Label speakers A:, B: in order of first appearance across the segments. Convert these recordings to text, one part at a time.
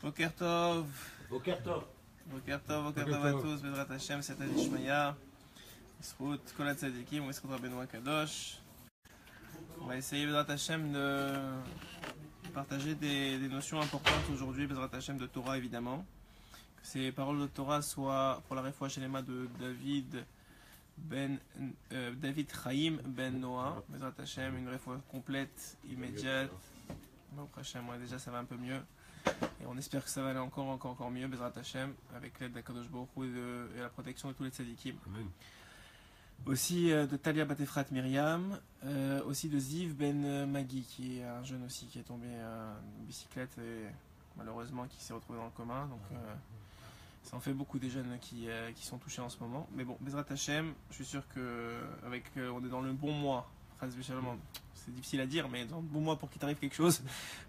A: Boker Tov.
B: Boker Tov.
A: Boker Tov, Boker Tov à tous. Bezrat Hashem, c'est Adishmaya. Isrout, Kolat Tzadikim, Isrout Rabbeinu Kadosh. On va essayer, Bezrat Hashem, de partager des notions importantes aujourd'hui, Bezrat Hashem, de Torah évidemment. Que ces paroles de Torah soient pour la réfoua shelema de David Chaim Ben Noah. Bezrat Hashem, une réfoua complète, immédiate. Bon, Hashem, ouais, déjà ça va un peu mieux. Et on espère que ça va aller encore mieux, Bezrat Hashem, avec l'aide d'Akadosh Baruch Hu et la protection de tous les tzadikim.
B: Amen.
A: Aussi de Talia Batefrat Myriam, aussi de Ziv Ben Magui, qui est un jeune aussi qui est tombé en bicyclette et malheureusement qui s'est retrouvé dans le coma. Donc ça en fait beaucoup des jeunes qui sont touchés en ce moment. Mais bon, Bezrat Hashem, je suis sûr que on est dans le bon mois. C'est difficile à dire, mais dans le bon mois pour qu'il t'arrive quelque chose,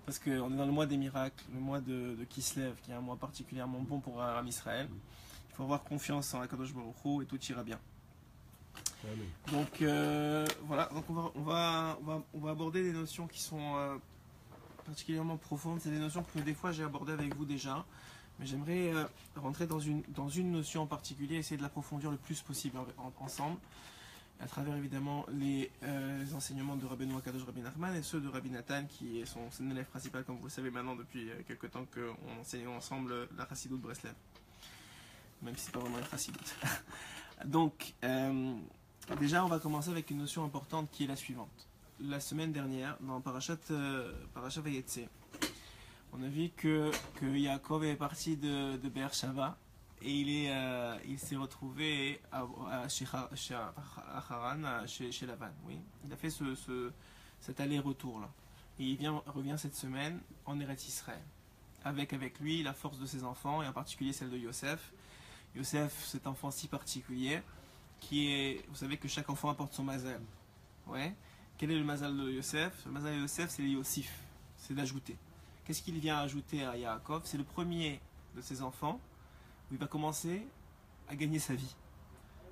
A: parce qu'on est dans le mois des miracles, le mois de Kislev, qui est un mois particulièrement bon pour Am Israël. Il faut avoir confiance en Akadosh Baruch Hu et tout ira bien. Donc voilà, donc on va aborder des notions qui sont particulièrement profondes. C'est des notions que des fois j'ai abordées avec vous déjà, mais j'aimerais rentrer dans une notion en particulier, essayer de l'approfondir le plus possible ensemble, à travers évidemment les enseignements de Rabbeinu Akadosh Rabbi Nachman et ceux de Rabbi Nathan, qui est son élève principal, comme vous le savez maintenant depuis quelques temps qu'on enseigne ensemble la Chassidoute Breslev, même si c'est pas vraiment une Chassidoute. Donc déjà on va commencer avec une notion importante qui est la suivante. La semaine dernière, dans Parashat Vayetze, on a vu que Yaakov est parti de Be'er Shava et il s'est retrouvé chez Haran, chez Lavan. Oui. Il a fait cet aller-retour là. Et il revient cette semaine en Eretz Israël. Avec lui la force de ses enfants, et en particulier celle de Yosef. Yosef, cet enfant si particulier, vous savez que chaque enfant apporte son mazal. Ouais. Quel est le mazal de Yosef? Le mazal de Yosef, c'est le Yosif, c'est d'ajouter. Qu'est-ce qu'il vient ajouter à Yaakov? C'est le premier de ses enfants où il va commencer à gagner sa vie.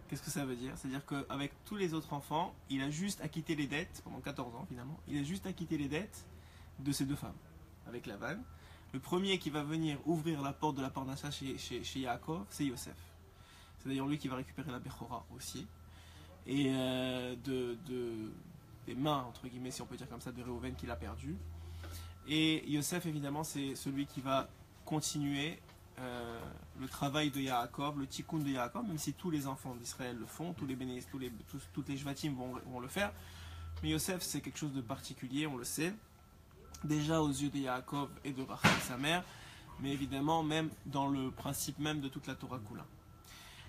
A: Qu'est-ce que ça veut dire? C'est-à-dire qu'avec tous les autres enfants, il a juste acquitté les dettes, pendant 14 ans finalement, il a juste acquitté les dettes de ses deux femmes, avec Lavan. Le premier qui va venir ouvrir la porte de la Parnassa chez Yaakov, c'est Yosef. C'est d'ailleurs lui qui va récupérer la Bechora aussi. Et des mains, entre guillemets, si on peut dire comme ça, de Réhouven qu'il a perdu. Et Yosef, évidemment, c'est celui qui va continuer le travail de Yaakov, le tikkun de Yaakov, même si tous les enfants d'Israël le font, toutes les Shvatim vont le faire. Mais Yosef, c'est quelque chose de particulier, on le sait. Déjà aux yeux de Yaakov et de Rachel, sa mère, mais évidemment même dans le principe même de toute la Torah Kula.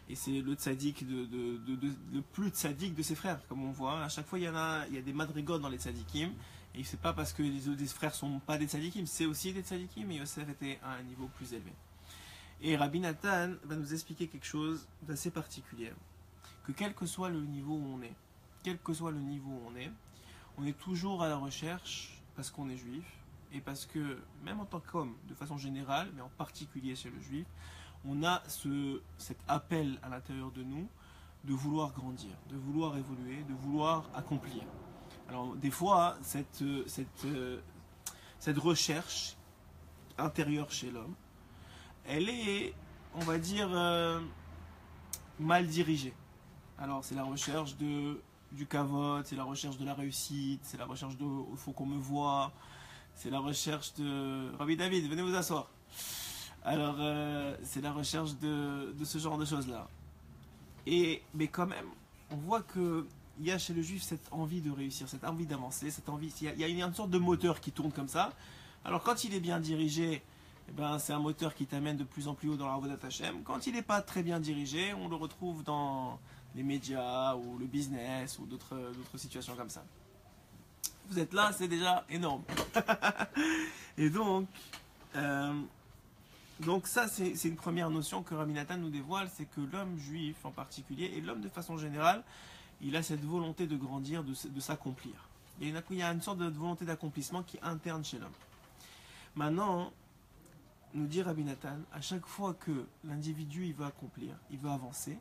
A: Et c'est le tzaddik, le plus tzaddik de ses frères, comme on voit. À chaque fois, il y a des madrigotes dans les tzaddikim. Et c'est pas parce que les autres frères sont pas des tzaddikim, c'est aussi des tzaddikim, mais Yosef était à un niveau plus élevé. Et Rabbi Nathan va nous expliquer quelque chose d'assez particulier. Que quel que soit le niveau où on est toujours à la recherche, parce qu'on est juif, et parce que, même en tant qu'homme, de façon générale, mais en particulier chez le juif, on a cet appel à l'intérieur de nous de vouloir grandir, de vouloir évoluer, de vouloir accomplir. Alors des fois, cette recherche intérieure chez l'homme, elle est, on va dire, mal dirigée. Alors c'est la recherche du kavod, c'est la recherche de la réussite, c'est la recherche de il faut qu'on me voie, c'est la recherche de Rabbi David, venez vous asseoir. Alors c'est la recherche de ce genre de choses là. Mais quand même, on voit que il y a chez le juif cette envie de réussir, cette envie d'avancer, il y a une sorte de moteur qui tourne comme ça. Alors quand il est bien dirigé, eh ben, c'est un moteur qui t'amène de plus en plus haut dans la Avodat Hashem. Quand il n'est pas très bien dirigé, on le retrouve dans les médias ou le business ou d'autres situations comme ça. Vous êtes là, c'est déjà énorme. Et donc ça c'est une première notion que Rabbi Nathan nous dévoile, c'est que l'homme juif en particulier, et l'homme de façon générale, il a cette volonté de grandir, de s'accomplir. Il y a une sorte de volonté d'accomplissement qui est interne chez l'homme. Maintenant, nous dit Rabbi Nathan, à chaque fois que l'individu il veut accomplir, il veut avancer,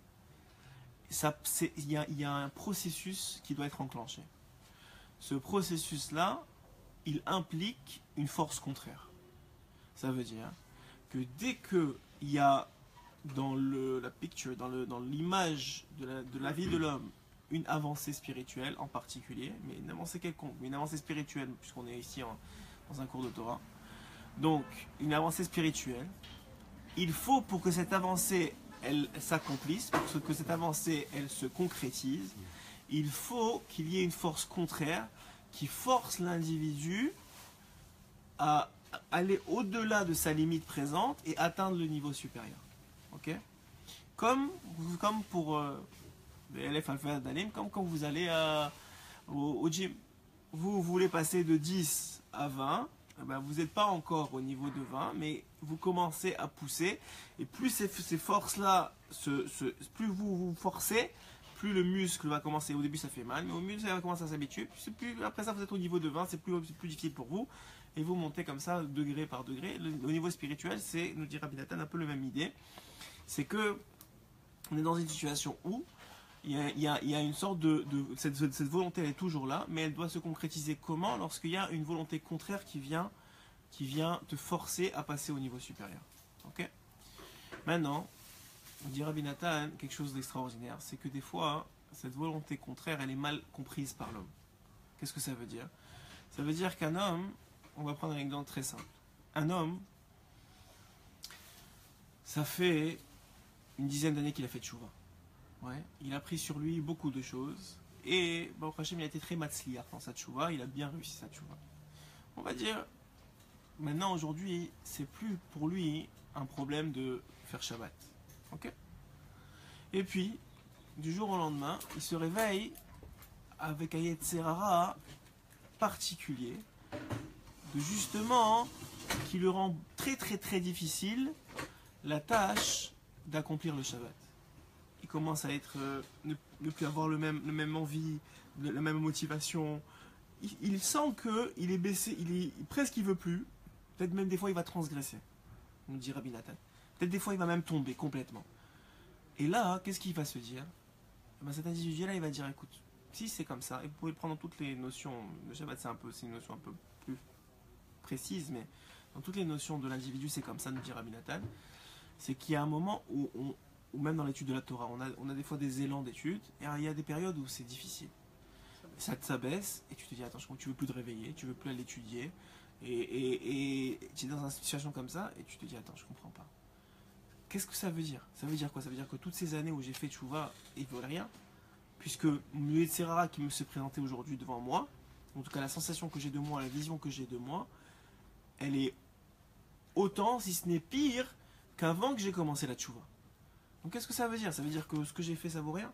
A: il y a un processus qui doit être enclenché. Ce processus-là, il implique une force contraire. Ça veut dire que dès que il y a dans la picture, dans l'image de la vie de l'homme, une avancée spirituelle en particulier, mais une avancée quelconque, mais une avancée spirituelle, puisqu'on est ici dans un cours de Torah. Donc, une avancée spirituelle, il faut pour que cette avancée, elle s'accomplisse, pour que cette avancée, elle se concrétise, il faut qu'il y ait une force contraire qui force l'individu à aller au-delà de sa limite présente et atteindre le niveau supérieur. Ok? Comme pour l'élève alpha d'alim, comme quand vous allez au gym. Vous voulez passer de 10 à 20, eh ben vous n'êtes pas encore au niveau de 20, mais vous commencez à pousser, et plus ces forces-là, plus vous forcez, plus le muscle va commencer, au début ça fait mal, mais au muscle ça va commencer à s'habituer, plus après ça vous êtes au niveau de 20, c'est plus difficile pour vous, et vous montez comme ça, degré par degré. Au niveau spirituel, c'est, nous dit Rabbi Nathan, un peu la même idée, c'est que on est dans une situation où il y a une sorte cette volonté, elle est toujours là, mais elle doit se concrétiser comment? Lorsqu'il y a une volonté contraire qui vient te forcer à passer au niveau supérieur. Ok? Maintenant, on dit Rabbi Nathan quelque chose d'extraordinaire, c'est que des fois, cette volonté contraire, elle est mal comprise par l'homme. Qu'est-ce que ça veut dire? Ça veut dire qu'un homme, on va prendre un exemple très simple. Un homme, ça fait une dizaine d'années qu'il a fait tchouva. Ouais, il a pris sur lui beaucoup de choses. Et Baruch Hashem, il a été très matzliach dans sa tchouva. Il a bien réussi sa tchouva. On va dire, maintenant, aujourd'hui, c'est plus pour lui un problème de faire Shabbat. Ok? Et puis, du jour au lendemain, il se réveille avec un Yetzerara particulier, de justement, qui lui rend très très très difficile la tâche d'accomplir le Shabbat. Il commence à être, ne plus avoir le même envie, la même motivation. Il sent qu'il est baissé, presque il veut plus. Peut-être même des fois il va transgresser, nous dit Rabbi Nathan. Peut-être des fois il va même tomber complètement. Et là, qu'est-ce qu'il va se dire? Ben, cet individu-là, il va dire, écoute, si c'est comme ça, et vous pouvez le prendre dans toutes les notions, le Shabbat c'est une notion un peu plus précise, mais dans toutes les notions de l'individu, c'est comme ça, nous dit Rabbi Nathan. C'est qu'il y a un moment où ou même dans l'étude de la Torah, on a des fois des élans d'études, et il y a des périodes où c'est difficile. Ça baisse, et tu te dis, attends, tu veux plus te réveiller, tu veux plus aller étudier, et tu es dans une situation comme ça, et tu te dis, attends, je comprends pas. Qu'est-ce que ça veut dire? Ça veut dire quoi? Ça veut dire que toutes ces années où j'ai fait tchouva, ils ne valent rien, puisque le Yetzerara qui me s'est présenté aujourd'hui devant moi, en tout cas la sensation que j'ai de moi, la vision que j'ai de moi, elle est autant, si ce n'est pire, qu'avant que j'ai commencé la tchouva. Donc qu'est-ce que ça veut dire? Ça veut dire que ce que j'ai fait, ça vaut rien?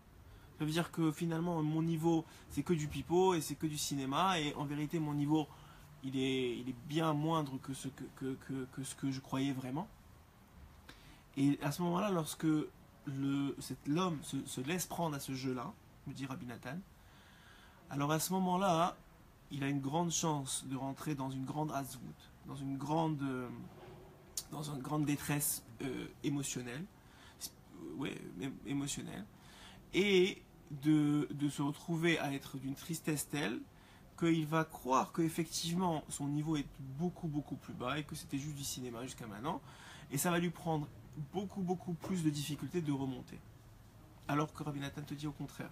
A: Ça veut dire que finalement, mon niveau, c'est que du pipeau et c'est que du cinéma, et en vérité, mon niveau, il est bien moindre que ce que je croyais vraiment. Et à ce moment-là, lorsque l'homme se laisse prendre à ce jeu-là, me dit Rabbi Nathan, alors à ce moment-là, il a une grande chance de rentrer dans une grande hazvout, dans une grande détresse émotionnelle, et de se retrouver à être d'une tristesse telle qu'il va croire qu'effectivement son niveau est beaucoup beaucoup plus bas et que c'était juste du cinéma jusqu'à maintenant, et ça va lui prendre beaucoup beaucoup plus de difficultés de remonter. Alors que Rabbi Nathan te dit au contraire,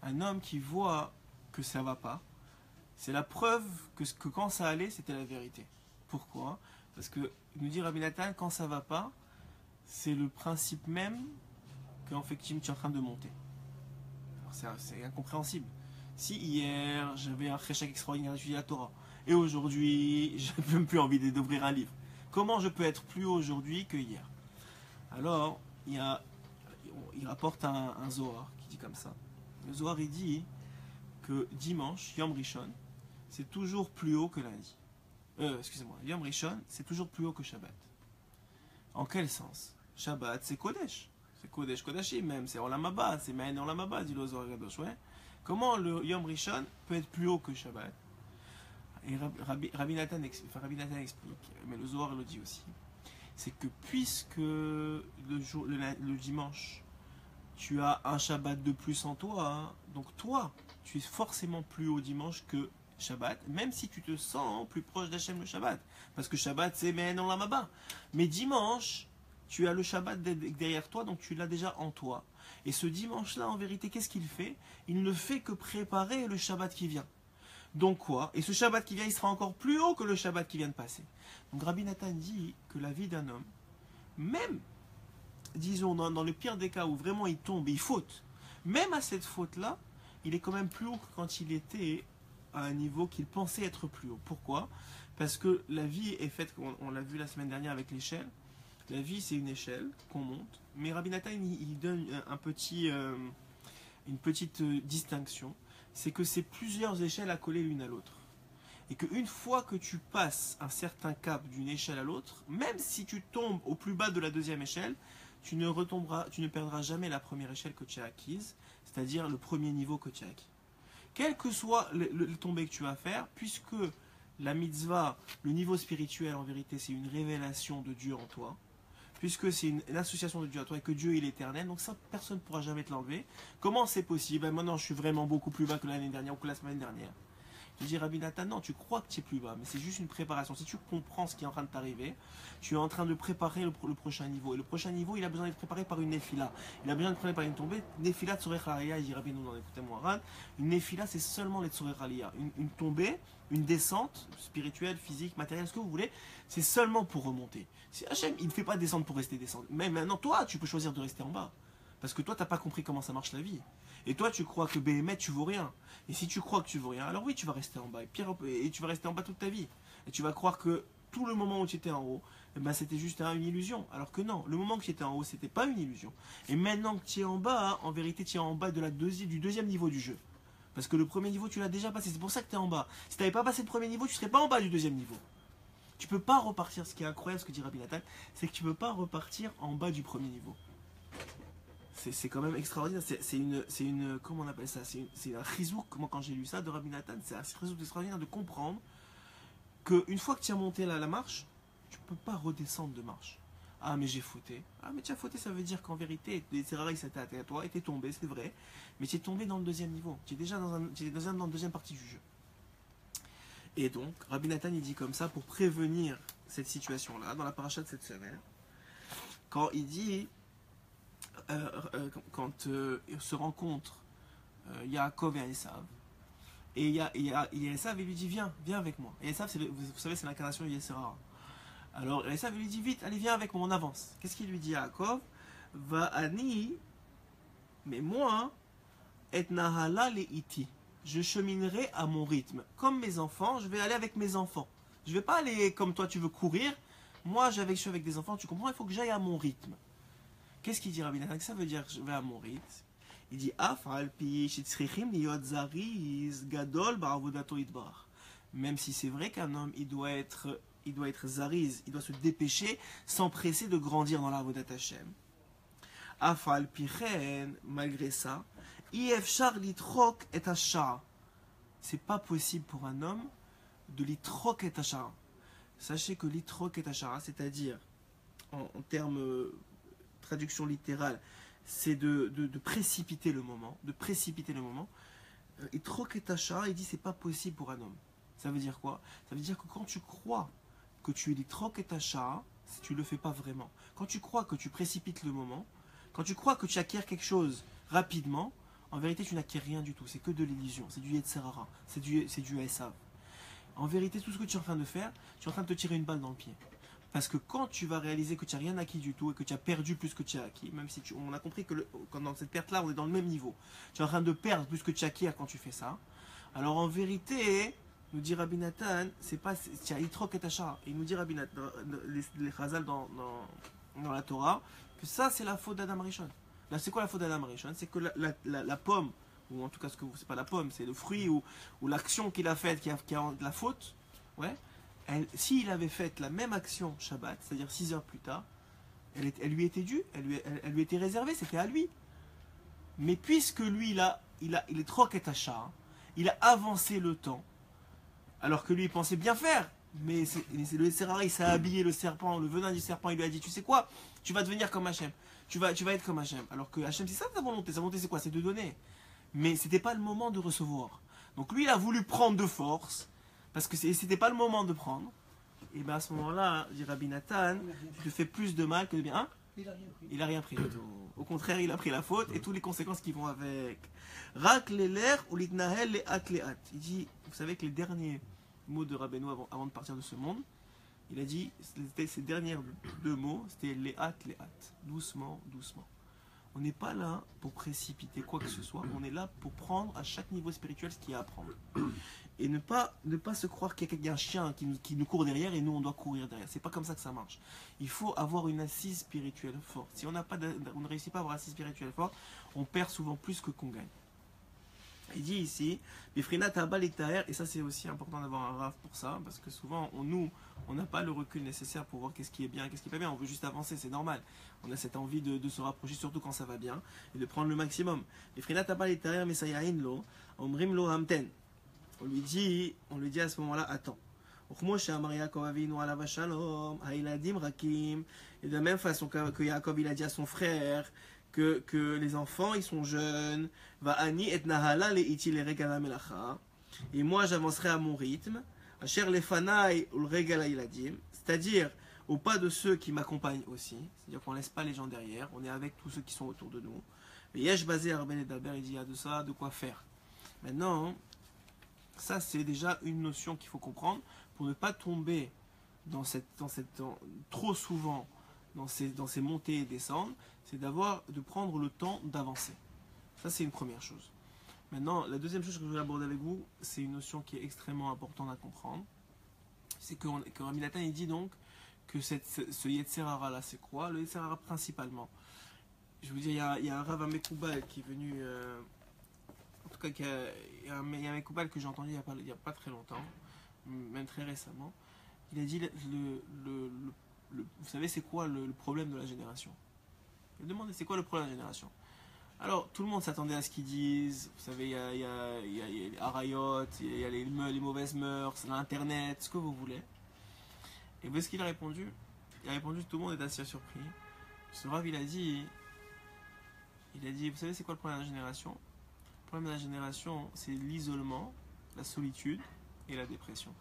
A: un homme qui voit que ça va pas, c'est la preuve que quand ça allait, c'était la vérité. Pourquoi? Parce que, nous dit Rabbi Nathan, quand ça va pas, c'est le principe même qu'effectivement tu es en train de monter. C'est incompréhensible. Si hier j'avais un cheshek extraordinaire d'étudier la Torah, et aujourd'hui j'ai même plus envie d'ouvrir un livre, comment je peux être plus haut aujourd'hui que hier? Alors, il rapporte un Zohar qui dit comme ça. Le Zohar il dit que dimanche, Yom Rishon, c'est toujours plus haut que lundi. Excusez-moi, Yom Rishon, c'est toujours plus haut que Shabbat. En quel sens? Shabbat, c'est Kodesh. C'est Kodesh Kodashim même, c'est Olam Haba, c'est Ma'en Olam Haba, dit le Zohar Kadosh, ouais. Comment le Yom Rishon peut être plus haut que Shabbat? Et Rabbi Nathan explique, mais le Zohar le dit aussi, c'est que puisque le dimanche, tu as un Shabbat de plus en toi, hein, donc toi, tu es forcément plus haut dimanche que Shabbat, même si tu te sens plus proche d'Hachem le Shabbat. Parce que Shabbat, c'est Men Olam Haba. Mais dimanche, tu as le Shabbat derrière toi, donc tu l'as déjà en toi. Et ce dimanche-là, en vérité, qu'est-ce qu'il fait? Il ne fait que préparer le Shabbat qui vient. Donc quoi? Et ce Shabbat qui vient, il sera encore plus haut que le Shabbat qui vient de passer. Donc Rabbi Nathan dit que la vie d'un homme, même, disons, dans le pire des cas où vraiment il tombe et il faute, même à cette faute-là, il est quand même plus haut que quand il était à un niveau qu'il pensait être plus haut. Pourquoi? Parce que la vie est faite, on l'a vu la semaine dernière avec l'échelle, la vie c'est une échelle qu'on monte, mais Rabbi Nathan il donne une petite distinction, c'est que c'est plusieurs échelles accolées l'une à l'autre. Et qu'une fois que tu passes un certain cap d'une échelle à l'autre, même si tu tombes au plus bas de la deuxième échelle, tu ne perdras jamais la première échelle que tu as acquise, c'est-à-dire le premier niveau que tu as acquis. Quel que soit le tombé que tu vas faire, puisque la mitzvah, le niveau spirituel en vérité, c'est une révélation de Dieu en toi, puisque c'est une association de Dieu à toi et que Dieu est l'éternel, donc ça, personne ne pourra jamais te l'enlever. Comment c'est possible? Maintenant, je suis vraiment beaucoup plus bas que l'année dernière ou que la semaine dernière. Je dis, Rabbi Nathan, non, tu crois que tu es plus bas, mais c'est juste une préparation. Si tu comprends ce qui est en train de t'arriver, tu es en train de préparer le prochain niveau. Et le prochain niveau, il a besoin d'être préparé par une nefila. Il a besoin d'être préparé par une tombée. Nefila tsorech aliyah, il dit Rabbi nous, écoutez-moi, Ran. Une nefila, c'est seulement les tsorech aliyah. Une tombée, une descente spirituelle, physique, matérielle, ce que vous voulez, c'est seulement pour remonter. Si Hachem, il ne fait pas descendre pour rester descendre. Mais maintenant, toi, tu peux choisir de rester en bas. Parce que toi, tu n'as pas compris comment ça marche la vie. Et toi, tu crois que Béhémet, tu vaux rien. Et si tu crois que tu vaux rien, alors oui, tu vas rester en bas. Et tu vas rester en bas toute ta vie. Et tu vas croire que tout le moment où tu étais en haut, eh ben, c'était juste une illusion. Alors que non, le moment que tu étais en haut, c'était pas une illusion. Et maintenant que tu es en bas, en vérité, tu es en bas du deuxième niveau du jeu. Parce que le premier niveau, tu l'as déjà passé. C'est pour ça que tu es en bas. Si tu n'avais pas passé le premier niveau, tu ne serais pas en bas du deuxième niveau. Tu ne peux pas repartir. Ce qui est incroyable, ce que dit Rabbi Nathan, c'est que tu ne peux pas repartir en bas du premier niveau. C'est quand même extraordinaire. C'est une comment on appelle ça? C'est un chizouk. Moi, quand j'ai lu ça de Rabbi Nathan, c'est un chizouk extraordinaire de comprendre qu'une fois que tu as monté là, la marche, tu ne peux pas redescendre de marche. Ah, mais j'ai fauté. Ah, mais tu as fauté, ça veut dire qu'en vérité, les Serraris s'étaient à toi, et tu es tombé, c'est vrai. Mais tu es tombé dans le deuxième niveau. Tu es déjà dans la deuxième partie du jeu. Et donc, Rabbi Nathan, il dit comme ça pour prévenir cette situation-là, dans la paracha de cette semaine. Quand il dit. Quand se rencontrent Yaakov et Esav, et Esav il lui dit viens avec moi. Et Esav, vous savez, c'est l'incarnation de Yetzer Hara. Alors Esav lui dit vite, allez viens avec moi, on avance. Qu'est-ce qu'il lui dit à Yaakov? Va ani, mais moi, et nahala le iti. Je cheminerai à mon rythme. Comme mes enfants, je vais aller avec mes enfants. Je vais pas aller comme toi, tu veux courir. Moi, je suis avec des enfants, tu comprends, il faut que j'aille à mon rythme. Qu'est-ce qu'il dit Rabbi Nathan? Ça veut dire je vais à mon rythme. Il dit même si c'est vrai qu'un homme il doit être zariz, il doit se dépêcher, s'empresser de grandir dans la avodat Hashem. Afal pichen, malgré ça, ifshar litrok et hashara. C'est pas possible pour un homme de litrok et hashara. Sachez que litrok et hashara, c'est-à-dire en termes traduction littérale, c'est de précipiter le moment, Et Troketacha, il dit c'est pas possible pour un homme. Ça veut dire quoi? Ça veut dire que quand tu crois que tu es dit Troketacha, tu le fais pas vraiment. Quand tu crois que tu précipites le moment, quand tu crois que tu acquiers quelque chose rapidement, en vérité tu n'acquiers rien du tout. C'est que de l'illusion, c'est du Yetzer Hara, c'est du Esav. En vérité, tout ce que tu es en train de faire, tu es en train de te tirer une balle dans le pied. Parce que quand tu vas réaliser que tu n'as rien acquis du tout et que tu as perdu plus que tu as acquis, même si on a compris que dans cette perte-là, on est dans le même niveau, tu es en train de perdre plus que tu acquiers quand tu fais ça, alors en vérité, nous dit Rabbi Nathan, c'est pas, tu as Yitrok et Tachar. Il nous dit Rabbi Nathan, les Chazal dans la Torah, que ça c'est la faute d'Adam Rishon. Là, c'est quoi la faute d'Adam Rishon? C'est que la pomme, ou en tout cas, c'est pas la pomme, c'est le fruit ou l'action qu'il a faite qui a de la faute, ouais. S'il avait fait la même action Shabbat, c'est-à-dire 6 heures plus tard, elle lui était due, elle lui était réservée, c'était à lui. Mais puisque lui, il est trop ketachar, il a avancé le temps, alors que lui, il pensait bien faire. Mais le Serrari, il s'est habillé le serpent, le venin du serpent, il lui a dit, tu sais quoi, tu vas devenir comme Hachem, tu vas être comme Hachem. Alors que Hachem, c'est ça sa volonté c'est quoi? C'est de donner. Mais c'était pas le moment de recevoir. Donc lui, il a voulu prendre de force, parce que c'était pas le moment de prendre. Et bien à ce moment-là, dit Rabbi Nathan, tu te fais plus de mal que de bien. Hein? Il a rien pris du tout. Au contraire, il a pris la faute et toutes les conséquences qui vont avec. Rak leler ou litnahel le at le at. Il dit, vous savez que les derniers mots de Rabbeinu avant de partir de ce monde, il a dit, ces derniers deux mots, c'était les hâte, doucement, doucement. On n'est pas là pour précipiter quoi que ce soit, on est là pour prendre à chaque niveau spirituel ce qu'il y a à prendre. Et ne pas se croire qu'il y a un chien qui nous court derrière et nous on doit courir derrière. C'est pas comme ça que ça marche. Il faut avoir une assise spirituelle forte. Si on ne réussit pas à avoir une assise spirituelle forte, on perd souvent plus que qu'on gagne. Il dit ici, Bifrina Tabal et Taher, et ça c'est aussi important d'avoir un raf pour ça, parce que souvent on n'a pas le recul nécessaire pour voir qu'est-ce qui est bien, qu'est-ce qui n'est pas bien, on veut juste avancer, c'est normal. On a cette envie de se rapprocher, surtout quand ça va bien, et de prendre le maximum. Bifrina Tabal et Taher, Mesayahin lo, Omrim lo Hamten. On lui dit à ce moment-là, attends. Et de la même façon que Yaakov il a dit à son frère, que les enfants ils sont jeunes, et moi j'avancerai à mon rythme, c'est-à-dire au pas de ceux qui m'accompagnent aussi, c'est-à-dire qu'on ne laisse pas les gens derrière, on est avec tous ceux qui sont autour de nous. Et Yesh Bazé Arben et Daber, il dit il y a de ça, de quoi faire. Maintenant, ça c'est déjà une notion qu'il faut comprendre pour ne pas tomber trop souvent dans ces montées et descentes, c'est de prendre le temps d'avancer. Ça, c'est une première chose. Maintenant, la deuxième chose que je voulais aborder avec vous, c'est une notion qui est extrêmement importante à comprendre. C'est que Rabbi Nathan, il dit donc que ce Yetzer Hara là, c'est quoi? Le Yetzer Hara principalement. Je vous dis, il y a un Rav Amekoubal qui est venu... en tout cas, il y a un Amekoubal que j'ai entendu il n'y a pas très longtemps, même très récemment. Il a dit, vous savez, c'est quoi le problème de la génération? Il a demandé, c'est quoi le problème de la génération? Alors, tout le monde s'attendait à ce qu'ils disent. Vous savez, il y a les harayot, il y a les mauvaises mœurs, l'internet, ce que vous voulez. Et vous voyez ce qu'il a répondu? Il a répondu, tout le monde est assez surpris. Ce Rav, il a dit, vous savez, c'est quoi le problème de la génération? Le problème de la génération, c'est l'isolement, la solitude et la dépression.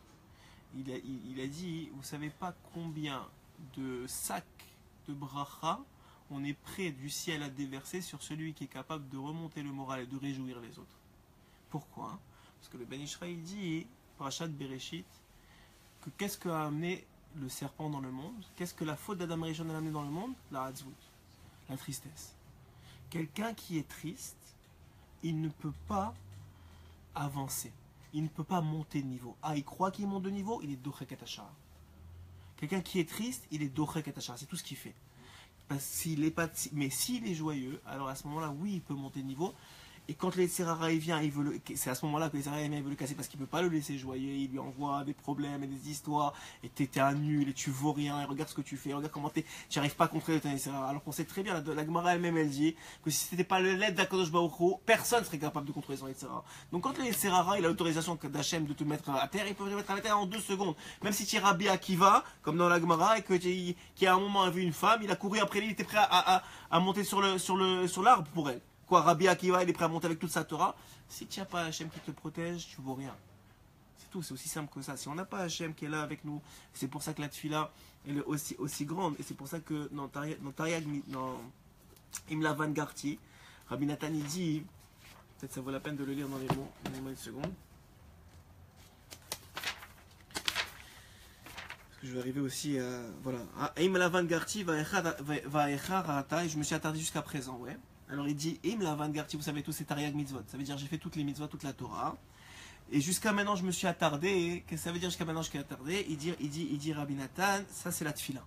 A: Il a dit, vous savez pas combien de sacs de bracha on est prêt du ciel à déverser sur celui qui est capable de remonter le moral et de réjouir les autres. Pourquoi? Parce que le Ben Israël dit, Parashat Bereshit, que qu'est-ce qu'a amené le serpent dans le monde? Qu'est-ce que la faute d'Adam Rishon a amené dans le monde? La hatzvut, la tristesse. Quelqu'un qui est triste, il ne peut pas avancer. Il ne peut pas monter de niveau. Ah, il croit qu'il monte de niveau, il est dochek et tachar. Quelqu'un qui est triste, il est dochek et tachar. C'est tout ce qu'il fait. Mais s'il est joyeux, alors à ce moment-là, oui, il peut monter de niveau. Et quand les Serara vient, c'est à ce moment-là que les Serara veut le casser parce qu'il ne peut pas le laisser joyeux. Il lui envoie des problèmes et des histoires. Et t'es un nul et tu vaux rien. Et regarde ce que tu fais. Regarde comment tu n'arrives pas à contrôler les Serara. Alors qu'on sait très bien, la Gemara elle-même, elle dit que si c'était pas l'aide d'Akadosh Baruch Hu, personne ne serait capable de contrôler son Serara. Donc quand les Serara, il a l'autorisation d'Hachem de te mettre à terre, il peut te mettre à terre en 2 secondes. Même si tu es Rabbi Akiva, comme dans la Gemara, et qui à un moment a vu une femme, il a couru après elle, il était prêt à monter sur l'arbre pour elle. Quoi, Rabbi Akiva, il est prêt à monter avec toute sa Torah. Si tu n'as pas Hachem qui te protège, tu ne vaux rien. C'est tout, c'est aussi simple que ça. Si on n'a pas Hachem qui est là avec nous, c'est pour ça que la Tfila elle est aussi grande. Et c'est pour ça que dans Imla Van Garti, Rabbi Nathan il dit, peut-être ça vaut la peine de le lire dans les mots. Donnez-moi une seconde. Parce que je vais arriver aussi à. Voilà. Imla Van Garti va echar, et je me suis attardé jusqu'à présent, ouais. Alors il dit, Im la Van Garti, vous savez tous, c'est Tariag Mitzvot. Ça veut dire j'ai fait toutes les mitzvot, toute la Torah. Et jusqu'à maintenant, je me suis attardé. Qu'est-ce que ça veut dire jusqu'à maintenant, je suis attardé? Il dit Rabbi Nathan, ça c'est la Tfila.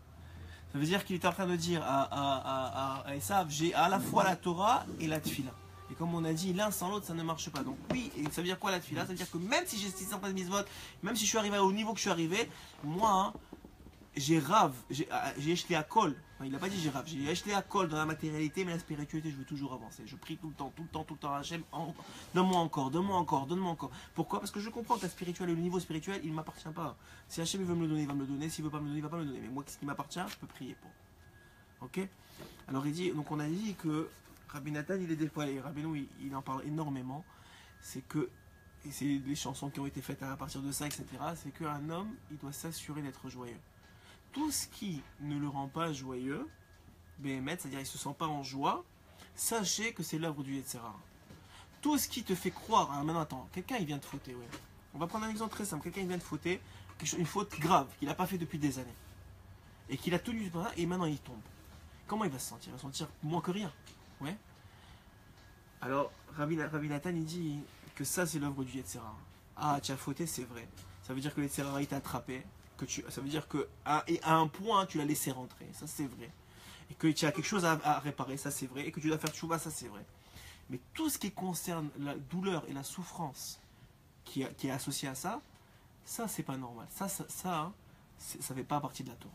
A: Ça veut dire qu'il est en train de dire à Esav, j'ai à la fois la Torah et la Tfila. Et comme on a dit, l'un sans l'autre, ça ne marche pas. Donc oui, et ça veut dire quoi la Tfila? Ça veut dire que même si j'ai 613 mitzvot, même si je suis arrivé au niveau que je suis arrivé, moi, j'ai rave, j'ai jeté à col. Enfin, il n'a pas dit j'ai rave, j'ai jeté à col dans la matérialité, mais la spiritualité, je veux toujours avancer. Je prie tout le temps, Hachem, donne-moi encore. Pourquoi? Parce que je comprends que la spirituelle, le niveau spirituel, il ne m'appartient pas. Si Hachem veut me le donner, il va me le donner. S'il ne veut pas me le donner, il ne va pas me le donner. Mais moi, ce qui m'appartient, je peux prier pour. Ok? Alors il dit, donc on a dit que Rabbi Nathan, il est déployé. Rabbeinu, il en parle énormément. C'est que et c'est les chansons qui ont été faites à partir de ça, etc., c'est qu'un homme, il doit s'assurer d'être joyeux. Tout ce qui ne le rend pas joyeux, c'est-à-dire il ne se sent pas en joie, sachez que c'est l'œuvre du Yetzirah. Tout ce qui te fait croire, hein, maintenant attends, quelqu'un il vient de fauter, ouais. On va prendre un exemple très simple, quelqu'un il vient de fauter, une faute grave qu'il n'a pas fait depuis des années, et qu'il a tenu et maintenant il tombe. Comment il va se sentir? Il va se sentir moins que rien, ouais. Alors Rabbi Nathan il dit que ça c'est l'œuvre du Yetzirah. Ah tu as fauté, c'est vrai. Ça veut dire que le Yetzirah il t'a attrapé, ça veut dire que à un point tu l'as laissé rentrer, ça c'est vrai. Et que tu as quelque chose à réparer, ça c'est vrai. Et que tu dois faire tchouva, ça c'est vrai. Mais tout ce qui concerne la douleur et la souffrance qui est associée à ça, ça c'est pas normal. Ça fait pas partie de la Torah.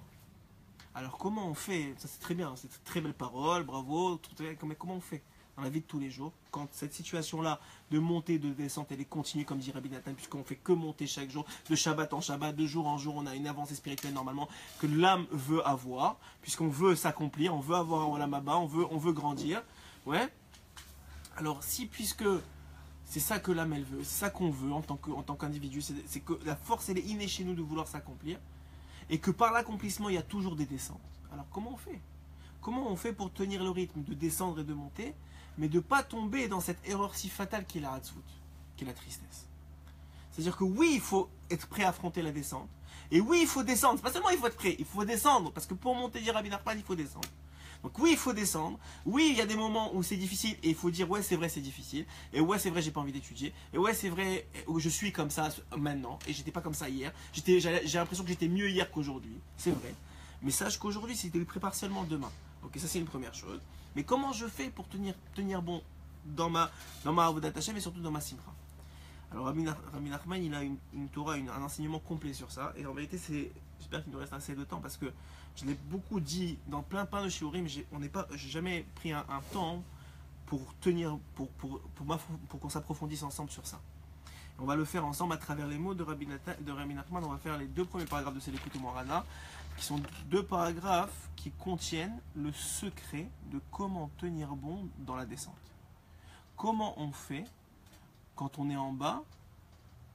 A: Alors comment on fait? Ça c'est très bien, c'est une très belle parole, bravo. Mais comment on fait dans la vie de tous les jours quand cette situation-là de montée, de descente, elle est continue comme dit Rabbi Nathan, puisqu'on fait que monter chaque jour, de Shabbat en Shabbat, de jour en jour, on a une avancée spirituelle normalement que l'âme veut avoir, puisqu'on veut s'accomplir, on veut avoir un Olam Haba, on veut grandir, ouais. Alors si puisque c'est ça que l'âme elle veut, c'est ça qu'on veut en tant qu'individu, c'est que la force elle est innée chez nous de vouloir s'accomplir, et que par l'accomplissement il y a toujours des descentes. Alors comment on fait? Comment on fait pour tenir le rythme de descendre et de monter, mais de ne pas tomber dans cette erreur si fatale qui est la hatzvout, qui est la tristesse? C'est-à-dire que oui, il faut être prêt à affronter la descente, et oui, il faut descendre. Pas seulement il faut être prêt, il faut descendre, parce que pour monter, dit Rabbi Nachman, il faut descendre. Donc oui, il faut descendre. Oui, il y a des moments où c'est difficile, et il faut dire ouais, c'est vrai, c'est difficile, et ouais, c'est vrai, j'ai pas envie d'étudier, et ouais, c'est vrai, je suis comme ça maintenant, et j'étais pas comme ça hier. J'ai l'impression que j'étais mieux hier qu'aujourd'hui, c'est vrai. Mais sache qu'aujourd'hui, si tu le prépares seulement demain. Ok, ça c'est une première chose. Mais comment je fais pour tenir bon dans ma Avodat Hashem et surtout dans ma Simcha? Alors Rabbi Nachman, il a une Torah, un enseignement complet sur ça. Et en vérité, j'espère qu'il nous reste assez de temps parce que je l'ai beaucoup dit dans plein de shiurim, mais j'ai jamais pris un temps pour qu'on s'approfondisse ensemble sur ça. Et on va le faire ensemble à travers les mots de Rabbi Nachman. On va faire les 2 premiers paragraphes de Selekut Moharana, qui sont 2 paragraphes qui contiennent le secret de comment tenir bon dans la descente. Comment on fait quand on est en bas,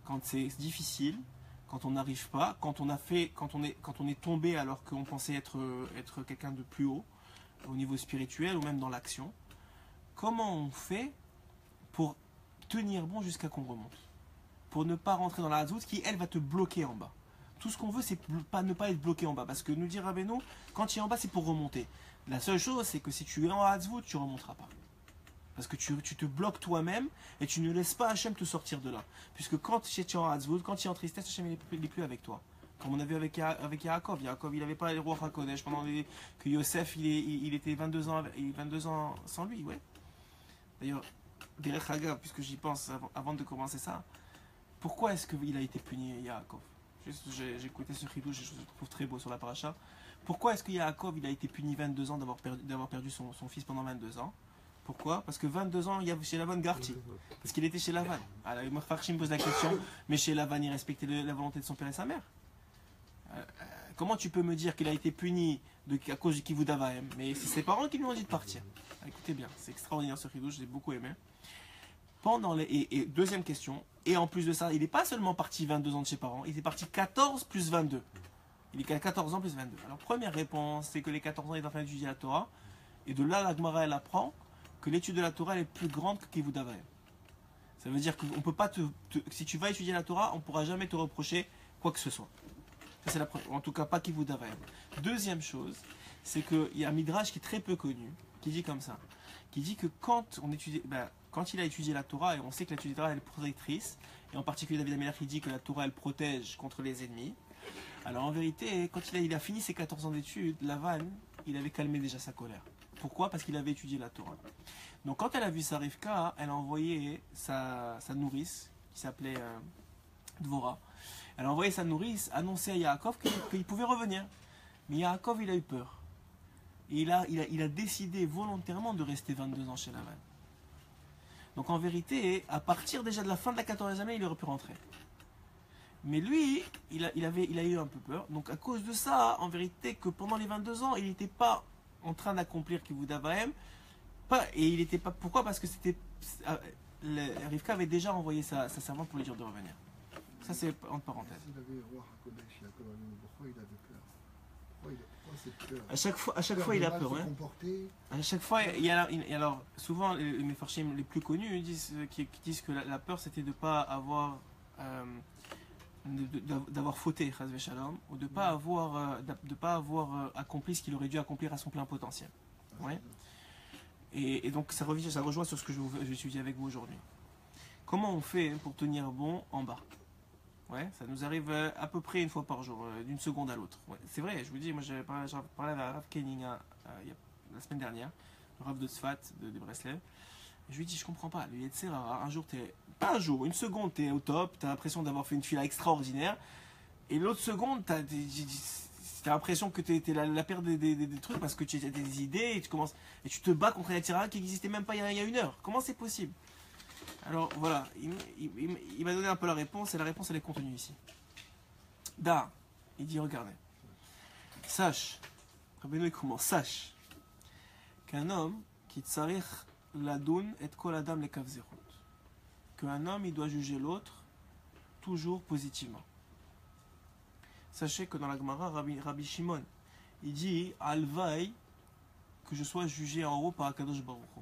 A: quand c'est difficile, quand on n'arrive pas, quand on est tombé alors qu'on pensait être quelqu'un de plus haut au niveau spirituel ou même dans l'action. Comment on fait pour tenir bon jusqu'à qu'on remonte, pour ne pas rentrer dans la hazout qui elle va te bloquer en bas. Tout ce qu'on veut, c'est ne pas être bloqué en bas. Parce que nous dit Rabbeinu, quand tu es en bas, c'est pour remonter. La seule chose, c'est que si tu es en Hatzvout, tu ne remonteras pas. Parce que tu te bloques toi-même et tu ne laisses pas Hachem te sortir de là. Puisque quand tu es en Hatzvout, quand tu es en tristesse, Hachem n'est plus avec toi. Comme on a vu avec Yaakov. Yaakov, il n'avait pas les rois HaKodesh pendant que Yosef, il était 22 ans sans lui. Ouais. D'ailleurs, Derech Hagav, puisque j'y pense avant de commencer ça, pourquoi est-ce qu'il a été puni, Yaakov? J'ai écouté ce chidouch, je le trouve très beau sur la paracha. Pourquoi est-ce que Yaakov il a été puni 22 ans d'avoir perdu son fils pendant 22 ans? Pourquoi? Parce que 22 ans, il y avait chez Lavan Garti. Parce qu'il était chez Lavan. Alors, Farshim pose la question, mais chez Lavan, il respectait la volonté de son père et sa mère. Comment tu peux me dire qu'il a été puni à cause du Kivud Avaim? Mais c'est ses parents qui lui ont dit de partir. Écoutez bien, c'est extraordinaire ce chidouch, j'ai beaucoup aimé. Et deuxième question, et en plus de ça, il n'est pas seulement parti 22 ans de ses parents, il est parti 14 plus 22. Il est 14 ans plus 22. Alors première réponse, c'est que les 14 ans, il est en train d'étudier la Torah, et de là, la Gemara, elle apprend que l'étude de la Torah elle est plus grande que Kivud Avaim. Ça veut dire qu'on peut pas si tu vas étudier la Torah, on ne pourra jamais te reprocher quoi que ce soit. Ça, c'est la première, en tout cas pas Kivud Avaim. Deuxième chose, c'est qu'il y a un midrash qui est très peu connu, qui dit comme ça, qui dit que quand il a étudié la Torah, et on sait que l'étude de la Torah elle est protectrice, et en particulier David Amelach qui dit que la Torah elle protège contre les ennemis. Alors en vérité, quand il a fini ses 14 ans d'études, Lavan, il avait calmé déjà sa colère. Pourquoi? Parce qu'il avait étudié la Torah. Donc quand elle a vu sa Rivka, elle a envoyé sa nourrice, qui s'appelait Dvora. Elle a envoyé sa nourrice annoncer à Yaakov qu'il pouvait revenir. Mais Yaakov, il a eu peur. Et il a décidé volontairement de rester 22 ans chez Lavan. Donc en vérité, à partir déjà de la fin de la 14e année, il aurait pu rentrer. Mais lui, il a eu un peu peur. Donc à cause de ça, en vérité, que pendant les 22 ans, il n'était pas en train d'accomplir Kivud Avaim. Et il était pas. Pourquoi? Parce que c'était Rivka avait déjà envoyé sa servante pour lui dire de revenir. Ça, c'est entre parenthèses. À chaque fois, il a peur. À chaque fois, alors, souvent, les Mefarshim les plus connus qui disent que la peur, c'était de ne pas avoir. D'avoir fauté, Chas Shalom, ou de ne pas avoir accompli ce qu'il aurait dû accomplir à son plein potentiel. Ouais. Et donc, ça rejoint sur ce que je vais étudier avec vous aujourd'hui. Comment on fait pour tenir bon en bas? Ouais, ça nous arrive à peu près une fois par jour, d'une seconde à l'autre. Ouais, c'est vrai, je vous dis, moi j'avais parlé avec Rav Keninga la semaine dernière, le Rav de Tzfat, de Breslev. Je lui ai dit, je comprends pas, le Yetzer Hara, pas un jour, une seconde, t'es au top, t'as l'impression d'avoir fait une fila extraordinaire, et l'autre seconde, t'as l'impression que t'es la paire des trucs parce que tu as des idées et tu te bats contre un Yetzer Hara qui n'existait même pas il y a une heure. Comment c'est possible? Alors voilà, il m'a donné un peu la réponse, et la réponse elle est contenue ici. Da, il dit regardez, sache, Rabbeinu commence, sache qu'un homme qui tsarich ladoun et kol adam le kavzerut, qu'un homme il doit juger l'autre toujours positivement. Sachez que dans la Gemara, Rabbi Shimon, il dit alvaï que je sois jugé en haut par Akadosh Baruch Hu.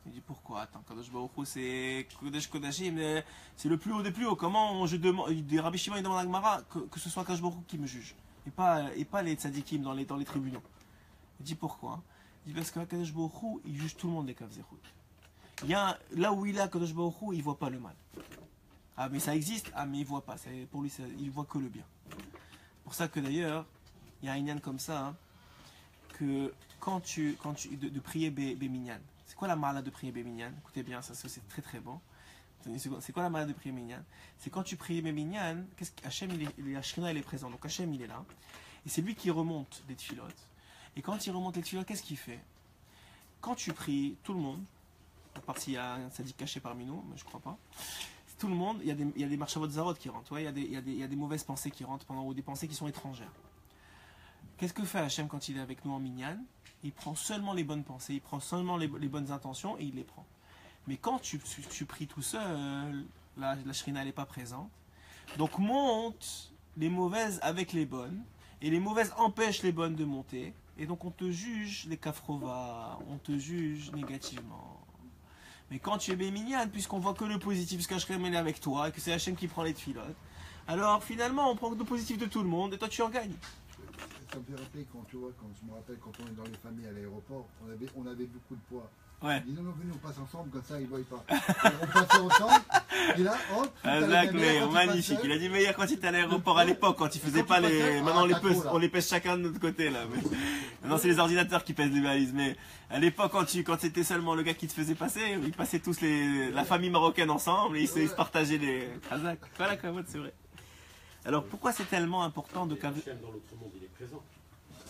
A: Il dit pourquoi? Attends, Kadosh Baruch Hu c'est Kodesh Kodashim, c'est le plus haut des plus hauts. Comment je demande, Rabbi Shimon il demande à Gemara que ce soit Kadosh Baruch Hu qui me juge et pas les tzadikim dans les tribunaux. Il dit pourquoi? Il dit parce que Kadosh Baruch Hu il juge tout le monde les kavzerut. Là où il est Kadosh Baruch Hu il voit pas le mal. Ah mais ça existe, mais il voit pas. Pour lui il voit que le bien. C'est pour ça que d'ailleurs il y a un inyan comme ça hein, que quand tu de prier Béminyan. C'est quoi la mala de prier Béminyan? Écoutez bien, ça c'est très très bon. C'est quoi la mala de prier Béminyan? C'est quand tu pries Béminyan, Hachem la Shrina elle est présente, donc Hachem il est là, et c'est lui qui remonte les tfilotes. Et quand il remonte les tfilotes, qu'est-ce qu'il fait? Quand tu pries tout le monde, à part s'il y a un sadique caché parmi nous, mais je crois pas, tout le monde, il y a des marchavot zarot qui rentrent, ouais, il y a des mauvaises pensées qui rentrent ou des pensées qui sont étrangères. Qu'est-ce que fait Hachem quand il est avec nous en minyan? Il prend seulement les bonnes pensées, il prend seulement les bonnes intentions et il les prend. Mais quand tu pries tout seul, la shrina n'est pas présente. Donc monte les mauvaises avec les bonnes, et les mauvaises empêchent les bonnes de monter. Et donc on te juge les kafrova, on te juge négativement. Mais quand tu es béminyan, puisqu'on voit que le positif, parce qu'Hachem est avec toi, et que c'est Hachem qui prend les tfilotes, alors finalement on prend le positif de tout le monde, et toi tu en gagnes.
B: Ça me fait rappeler quand je me rappelle quand on est dans les familles à l'aéroport, on avait beaucoup de poids.
A: Ouais.
B: Ils disent non, venez, on passe ensemble, comme ça ils ne voient pas. Et on passe ensemble, et là, hop,
A: magnifique. Il a dit meilleur quand il était à l'aéroport à l'époque, quand il faisait pas les. Maintenant on les pèse chacun de notre côté là. Mais... Maintenant c'est les ordinateurs qui pèsent les valises. Mais à l'époque, quand c'était seulement le gars qui te faisait passer, ils passaient tous la famille marocaine ensemble et ils se partageaient les. Kazakh. Voilà, c'est vrai. Alors pourquoi c'est tellement important de
C: Hachem dans l'autre monde, il est présent.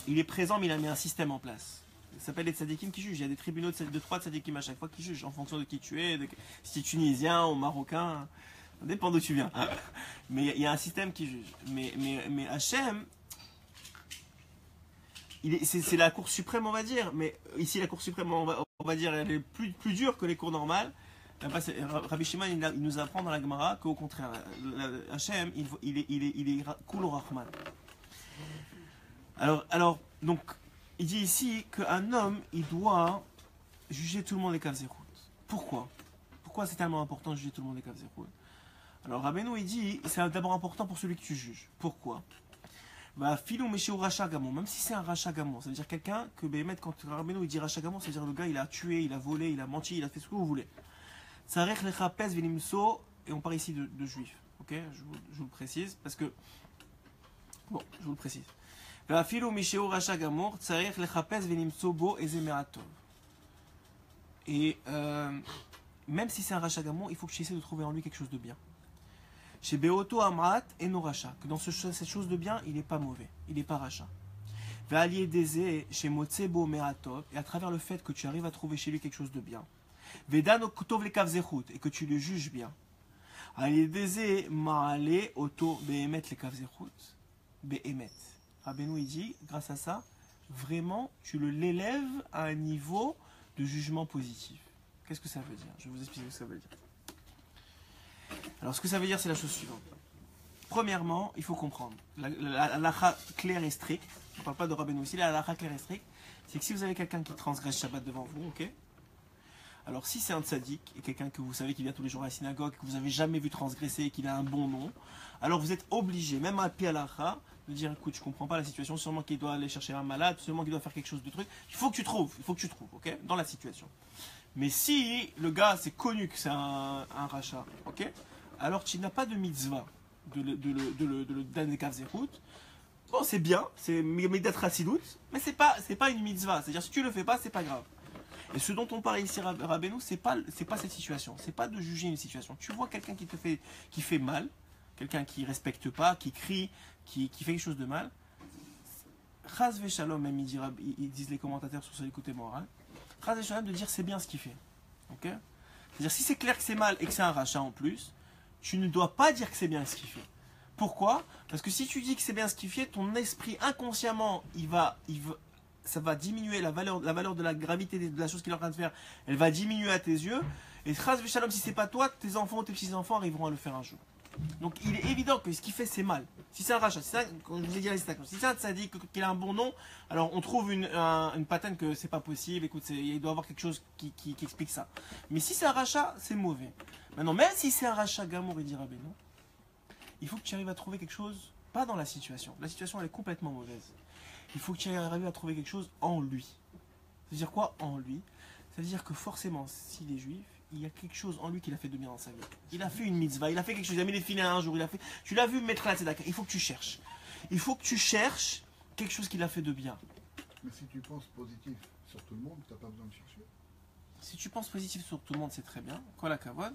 A: Il est présent, mais il a mis un système en place. Ça s'appelle les tzadikim qui jugent. Il y a des tribunaux de 3 tzadikim à chaque fois qui jugent en fonction de qui tu es, si tu es tunisien ou marocain, ça dépend d'où tu viens. Mais il y a un système qui juge. Mais Hachem, c'est la Cour suprême, on va dire. Mais ici, la Cour suprême, on va dire, elle est plus dure que les cours normales. Rabbi Shimon il nous apprend dans la Gemara qu'au contraire, Hachem il est Kul Rahman. Alors donc il dit ici qu'un homme il doit juger tout le monde les kavzerut. Pourquoi c'est tellement important de juger tout le monde les kavzerut? Alors Rabbeinu il dit c'est d'abord important pour celui que tu juges. Pourquoi? Filou Meshéou Racha Gamon, même si c'est un Racha Gamon, ça veut dire quelqu'un que quand Rabbeinu il dit Racha Gamon, ça veut dire le gars il a tué, il a volé, il a menti, il a fait ce que vous voulez. Et on parle ici de juifs, ok? Je vous le précise parce que bon, je vous le précise. Et même si c'est un Racha Gamon, il faut que tu essaies de trouver en lui quelque chose de bien. Chez Beoto Amrat et no Racha, que dans cette chose de bien, il n'est pas mauvais, il n'est pas Racha. Chez Motsebo Meratov, et à travers le fait que tu arrives à trouver chez lui quelque chose de bien. Vedano Kutov le Kavzerut, et que tu le juges bien. Aliedeze Maale Oto Behemet le Kavzerut, Behemet. Rabbeinu il dit, grâce à ça, vraiment, tu l'élèves à un niveau de jugement positif. Qu'est-ce que ça veut dire? Je vais vous expliquer ce que ça veut dire. Alors, ce que ça veut dire, c'est la chose suivante. Premièrement, il faut comprendre. La halakha claire et stricte, on ne parle pas de Rabbeinu ici, la halakha claire et stricte, c'est que si vous avez quelqu'un qui transgresse Shabbat devant vous, ok? Alors, si c'est un tzaddik, et quelqu'un que vous savez qui vient tous les jours à la synagogue, que vous n'avez jamais vu transgresser et qu'il a un bon nom, alors vous êtes obligé, même à pied halakha, de dire écoute, je comprends pas la situation, sûrement qu'il doit aller chercher un malade, sûrement qu'il doit faire quelque chose de truc. Il faut que tu trouves, ok? Dans la situation. Mais si le gars, c'est connu que c'est un rachat, ok? Alors tu n'as pas de mitzvah de le donner kavzerut. Bon, c'est bien, c'est Midat Chassidout, mais c'est pas une mitzvah. C'est-à-dire, si tu le fais pas, c'est pas grave. Et ce dont on parle ici, Rabbeinu, c'est pas cette situation. C'est pas de juger une situation. Tu vois quelqu'un qui fait mal, quelqu'un qui respecte pas, qui crie, qui fait quelque chose de mal. Chaz v'shalom, même ils disent les commentateurs sur ce côté moral. Chaz v'shalom de dire c'est bien ce qu'il fait. Ok? C'est-à-dire, si c'est clair que c'est mal et que c'est un rachat en plus, tu ne dois pas dire que c'est bien ce qu'il fait. Pourquoi? Parce que si tu dis que c'est bien ce qu'il fait, ton esprit inconsciemment, ça va diminuer la valeur de la gravité de la chose qu'il est en train de faire. Elle va diminuer à tes yeux. Et chas v'shalom, si c'est pas toi, tes enfants ou tes petits-enfants arriveront à le faire un jour. Donc il est évident que ce qu'il fait, c'est mal. Si c'est un rachat, comme je vous ai dit à l'instant, si c'est un tzaddik, qu'il a un bon nom, alors on trouve une patente que c'est pas possible. Écoute, il doit y avoir quelque chose qui explique ça. Mais si c'est un rachat, c'est mauvais. Maintenant, même si c'est un rachat gamour, il dira non, il faut que tu arrives à trouver quelque chose, pas dans la situation. La situation, elle est complètement mauvaise. Il faut que tu arrives à trouver quelque chose en lui. Ça veut dire quoi en lui? Ça veut dire que forcément, s'il est juif, il y a quelque chose en lui qu'il a fait de bien dans sa vie. Il a fait une mitzvah, il a fait quelque chose, il a mis les filets un jour, tu l'as vu mettre la tzedaka. Il faut que tu cherches. Il faut que tu cherches quelque chose qu'il a fait de bien.
B: Mais si tu penses positif sur tout le monde, tu n'as pas besoin de chercher.
A: Si tu penses positif sur tout le monde, c'est très bien. Quoi la kavod.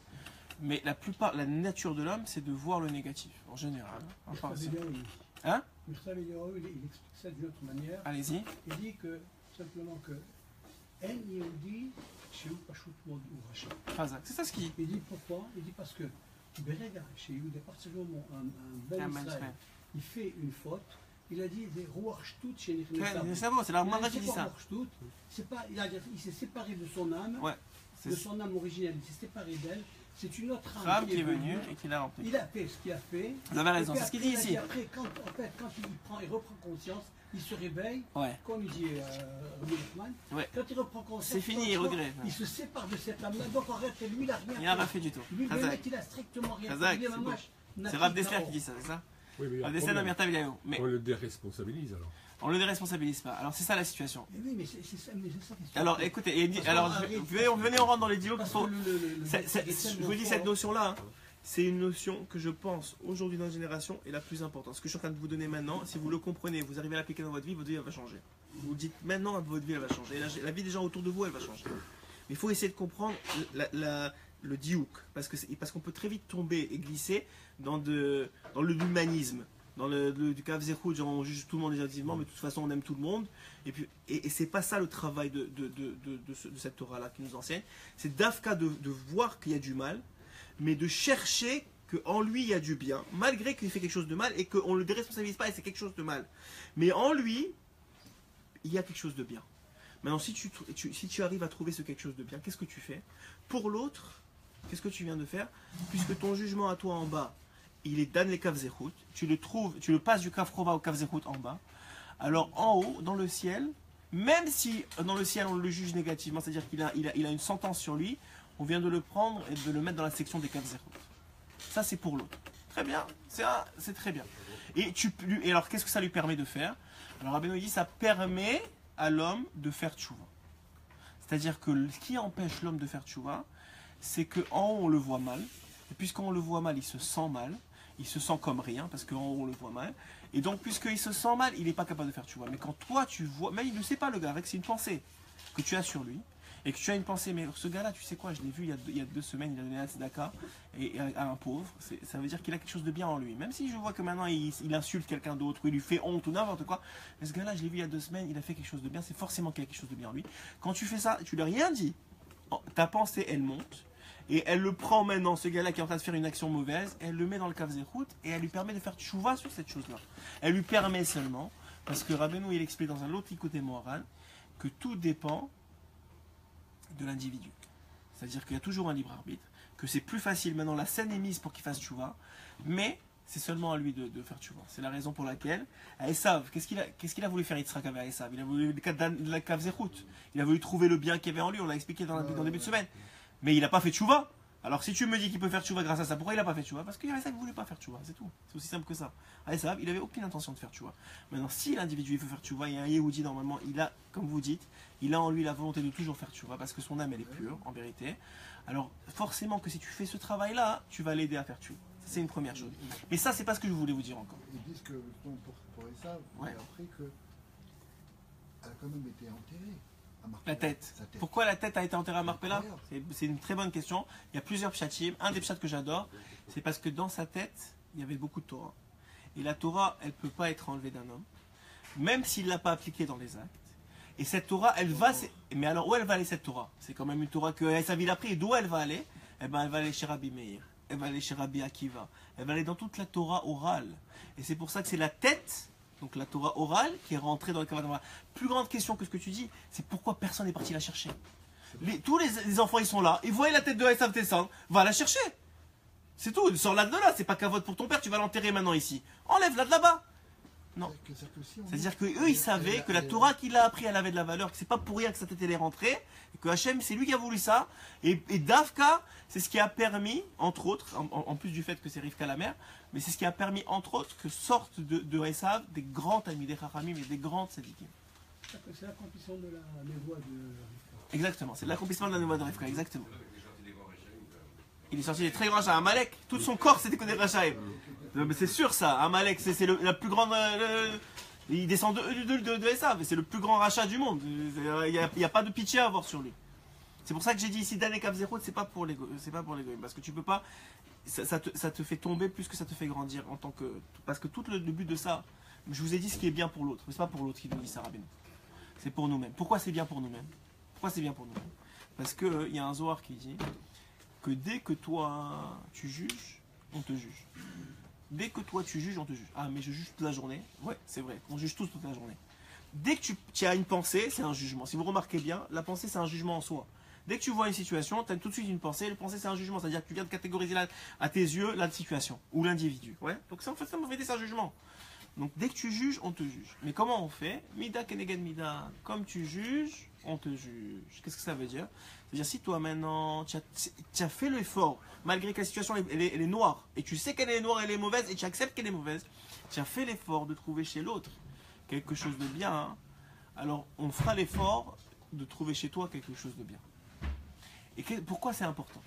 A: Mais la nature de l'homme, c'est de voir le négatif, en général. Hein?
C: Il explique ça d'une autre manière.
A: Allez-y.
C: Il dit que, simplement que En Yehudi, chez eux, Pashut Mod ou Racha.
A: C'est ça ce qu'il dit.
C: Il dit pourquoi? Il dit parce que Berega, chez eux, à partir du moment où un Ben Israël, il fait une faute, il a dit des Ruach Shtut chez les
A: C'est bon, c'est la Gemara qui dit ça.
C: Il s'est séparé de son âme, de son âme originelle, il s'est séparé d'elle. C'est une autre âme
A: qui est venue et qui l'a rempli.
C: Il a fait ce qu'il a fait.
A: Vous avez raison, c'est ce qu'il dit ici.
C: Après, quand il reprend conscience, il se réveille, comme il dit quand il reprend conscience,
A: c'est fini, il regrette.
C: Il se sépare de cette âme-là, donc en réalité, lui, il n'a rien fait.
A: Il n'a rien fait du tout.
C: Lui, le mec, il n'a strictement rien fait.
A: C'est Rav Dessler qui dit ça, c'est ça?
D: Oui, mais
A: Rav Dessler d'Amirta Vilayo.
D: On le déresponsabilise alors.
A: On le déresponsabilise pas. Alors c'est ça la situation.
C: Mais oui, mais c'est ça.
A: Alors écoutez, venez on rentre dans les dialogues. Je vous dis cette notion-là, c'est une notion que je pense aujourd'hui dans la génération est la plus importante. Ce que je suis en train de vous donner maintenant, si vous le comprenez, vous arrivez à l'appliquer dans votre vie elle va changer. Vous vous dites maintenant votre vie elle va changer. La vie des gens autour de vous elle va changer. Mais il faut essayer de comprendre le diouk, parce qu'on peut très vite tomber et glisser dans l'humanisme. Dans du kavzerut, genre on juge tout le monde négativement, mais de toute façon on aime tout le monde. Et c'est pas ça le travail de cette Torah-là qui nous enseigne. C'est d'Afka de voir qu'il y a du mal, mais de chercher qu'en lui il y a du bien, malgré qu'il fait quelque chose de mal et qu'on ne le déresponsabilise pas et c'est quelque chose de mal. Mais en lui, il y a quelque chose de bien. Maintenant, si tu arrives à trouver ce quelque chose de bien, qu'est-ce que tu fais? Pour l'autre, qu'est-ce que tu viens de faire? Puisque ton jugement à toi en bas, il est dan le kavzerut, tu le passes du kafrova au kavzerut en bas. Alors en haut, dans le ciel, même si dans le ciel on le juge négativement, c'est-à-dire qu'il a une sentence sur lui, on vient de le prendre et de le mettre dans la section des kavzerut. Ça c'est pour l'autre. Très bien, c'est très bien. Et alors qu'est-ce que ça lui permet de faire? Alors Rabbeinu dit ça permet à l'homme de faire tchouva. C'est-à-dire que ce qui empêche l'homme de faire tchouva, c'est qu'en haut on le voit mal, et puisqu'on le voit mal, il se sent mal. Il se sent comme rien parce qu'en haut on le voit mal. Et donc, puisqu'il se sent mal, il n'est pas capable de faire tchouva. Mais quand toi tu vois, mais il ne sait pas le gars, avec c'est une pensée que tu as sur lui. Et que tu as une pensée, mais ce gars-là, tu sais quoi, je l'ai vu il y a 2 semaines, il a donné un tzedaka à un pauvre. Ça veut dire qu'il a quelque chose de bien en lui. Même si je vois que maintenant il insulte quelqu'un d'autre, ou il lui fait honte ou n'importe quoi. Mais ce gars-là, je l'ai vu il y a 2 semaines, il a fait quelque chose de bien, c'est forcément qu'il a quelque chose de bien en lui. Quand tu fais ça, tu lui as rien dit. Ta pensée, elle monte. Et elle le prend maintenant, ce gars-là qui est en train de faire une action mauvaise, elle le met dans le kavzerut et elle lui permet de faire tchouva sur cette chose-là. Elle lui permet seulement, parce que Rabbeinu il explique dans un autre côté moral, que tout dépend de l'individu. c'est-à-dire qu'il y a toujours un libre arbitre, que c'est plus facile maintenant, la scène est mise pour qu'il fasse tchouva, mais c'est seulement à lui de faire tchouva. C'est la raison pour laquelle, à Esav, qu'est-ce qu'il a voulu faire Yitzhak avec Esav? Il a voulu la Kav Zechut, il a voulu trouver le bien qu'il y avait en lui, on l'a expliqué dans le début de semaine, mais il n'a pas fait tchouva. Alors si tu me dis qu'il peut faire tchouva grâce à ça, pourquoi il n'a pas fait tchouva? Parce qu'il y avait ça, il ne voulait pas faire tchouva, c'est tout. C'est aussi simple que ça. Esav, il n'avait aucune intention de faire tchouva. Maintenant, si l'individu il veut faire tchouva, il y a un Yehudi normalement, il a, comme vous dites, il a en lui la volonté de toujours faire tchouva, parce que son âme elle est pure, en vérité. Alors forcément que si tu fais ce travail-là, tu vas l'aider à faire tchouva. C'est une première chose. Mais ça, c'est pas ce que je voulais vous dire encore.
B: Ils disent que pour Esav,
A: Ouais.
B: j'ai appris que elle a quand même été enterrée.
A: La tête.
B: Sa tête.
A: Pourquoi la tête a été enterrée à Marpella?
B: Incroyable.
A: C'est une très bonne question. Il y a plusieurs pshatim. Un des pshats que j'adore, c'est parce que dans sa tête, il y avait beaucoup de Torah. Et la Torah, elle ne peut pas être enlevée d'un homme, même s'il ne l'a pas appliquée dans les actes. Et cette Torah, elle va... Mais alors, où elle va aller cette Torah? C'est quand même une Torah que Esav il a pris. Et d'où elle va aller? Eh ben, elle va aller chez Rabbi Meir. Elle va aller chez Rabbi Akiva. Elle va aller dans toute la Torah orale. Et c'est pour ça que c'est la tête... Donc la Torah orale qui est rentrée dans le Kavod. Plus grande question que ce que tu dis, c'est pourquoi personne n'est parti la chercher. Tous les enfants ils sont là, ils voient la tête de Esav descendre, va la chercher. C'est tout, sors-la de là, c'est pas Kavod pour ton père, tu vas l'enterrer maintenant ici. Enlève-la de là-bas. Non. C'est-à-dire qu'eux ils savaient que la Torah qu'il a appris elle avait de la valeur, que c'est pas pour rien que sa tête elle est rentrée, et que Hachem c'est lui qui a voulu ça, et Davka c'est ce qui a permis, entre autres, en plus du fait que c'est Rivka la mère, mais c'est ce qui a permis entre autres que sortent de Esav des grands Talmidei Chachamim et des grands tzadikim.
C: C'est l'accomplissement de la névoie de Rivka.
A: Exactement, c'est l'accomplissement de la névoie de Rivka, exactement. Il est sorti des très grands rachats. Amalek, tout son corps c'était que des rachaim. C'est sûr ça, Amalek, c'est la plus grande. Il descend de Esav, c'est le plus grand rachat du monde. Il n'y a pas de pitié à avoir sur lui. C'est pour ça que j'ai dit ici, Dan et Kav Zechut, c'est pas pour les goyim, parce que tu peux pas. Ça te fait tomber plus que ça te fait grandir en tant que. Parce que tout le but de ça, je vous ai dit ce qui est bien pour l'autre, mais c'est pas pour l'autre qui nous dit ça, Rabbeinu. C'est pour nous-mêmes. Pourquoi c'est bien pour nous-mêmes? Pourquoi c'est bien pour nous-mêmes? Parce que il y a un Zohar qui dit que dès que toi tu juges, on te juge. Dès que toi tu juges, on te juge. Ah, mais je juge toute la journée. Ouais, c'est vrai, on juge tous toute la journée. Dès que tu as une pensée, c'est un jugement. Si vous remarquez bien, la pensée c'est un jugement en soi. Dès que tu vois une situation, tu as tout de suite une pensée. La pensée c'est un jugement, c'est-à-dire que tu viens de catégoriser à tes yeux la situation ou l'individu. Ouais. Donc ça en fait, c'est un jugement. Donc dès que tu juges, on te juge. Mais comment on fait? Mida keneged mida. Comme tu juges, on te juge. Qu'est-ce que ça veut dire? C'est-à-dire si toi maintenant, tu as fait l'effort, malgré que la situation elle est noire, et tu sais qu'elle est noire, elle est mauvaise, et tu acceptes qu'elle est mauvaise, tu as fait l'effort de trouver chez l'autre quelque chose de bien, hein, alors on fera l'effort de trouver chez toi quelque chose de bien. Et pourquoi c'est important?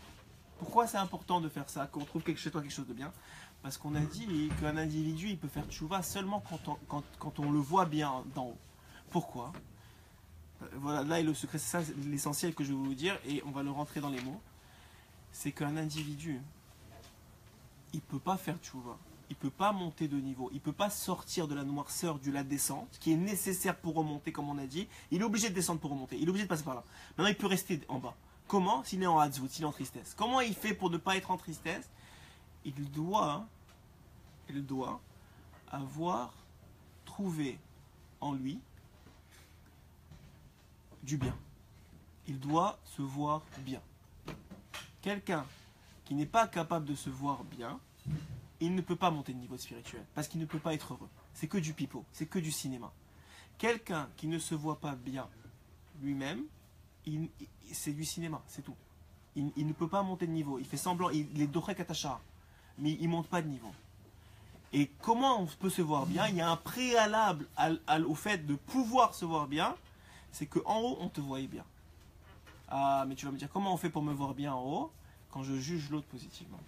A: Pourquoi c'est important de faire ça, qu'on trouve chez toi quelque chose de bien? Parce qu'on a dit qu'un individu, il peut faire tchouva seulement quand on le voit bien d'en haut. Pourquoi? Voilà, là est le secret, c'est ça l'essentiel que je vais vous dire, et on va le rentrer dans les mots. C'est qu'un individu, il ne peut pas faire tchouva, il ne peut pas monter de niveau, il ne peut pas sortir de la noirceur de la descente, qui est nécessaire pour remonter, comme on a dit. Il est obligé de descendre pour remonter, il est obligé de passer par là. Maintenant, il peut rester en bas. Comment? S'il est en hatzvout, s'il est en tristesse. Comment il fait pour ne pas être en tristesse? Il doit avoir trouvé en lui du bien. Il doit se voir bien. Quelqu'un qui n'est pas capable de se voir bien, il ne peut pas monter de niveau spirituel, parce qu'il ne peut pas être heureux. C'est que du pipeau, c'est que du cinéma. Quelqu'un qui ne se voit pas bien lui-même, c'est du cinéma, c'est tout. Il ne peut pas monter de niveau. Il fait semblant, il est doré katacha, mais il ne monte pas de niveau. Et comment on peut se voir bien? Il y a un préalable au fait de pouvoir se voir bien, c'est qu'en haut, on te voyait bien. Ah, mais tu vas me dire, comment on fait pour me voir bien en haut? Quand je juge l'autre positivement.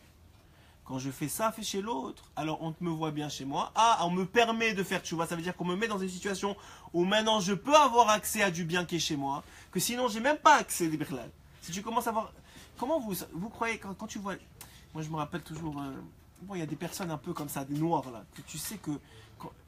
A: Quand je fais ça, fait chez l'autre, alors on me voit bien chez moi. Ah, on me permet de faire tchouva, ça veut dire qu'on me met dans une situation où maintenant je peux avoir accès à du bien qui est chez moi, que sinon j'ai même pas accès à l'Ibrlal. Si tu commences à voir... Comment vous croyez, quand tu vois... Moi je me rappelle toujours... Bon, il y a des personnes un peu comme ça, des noirs là, que tu sais que...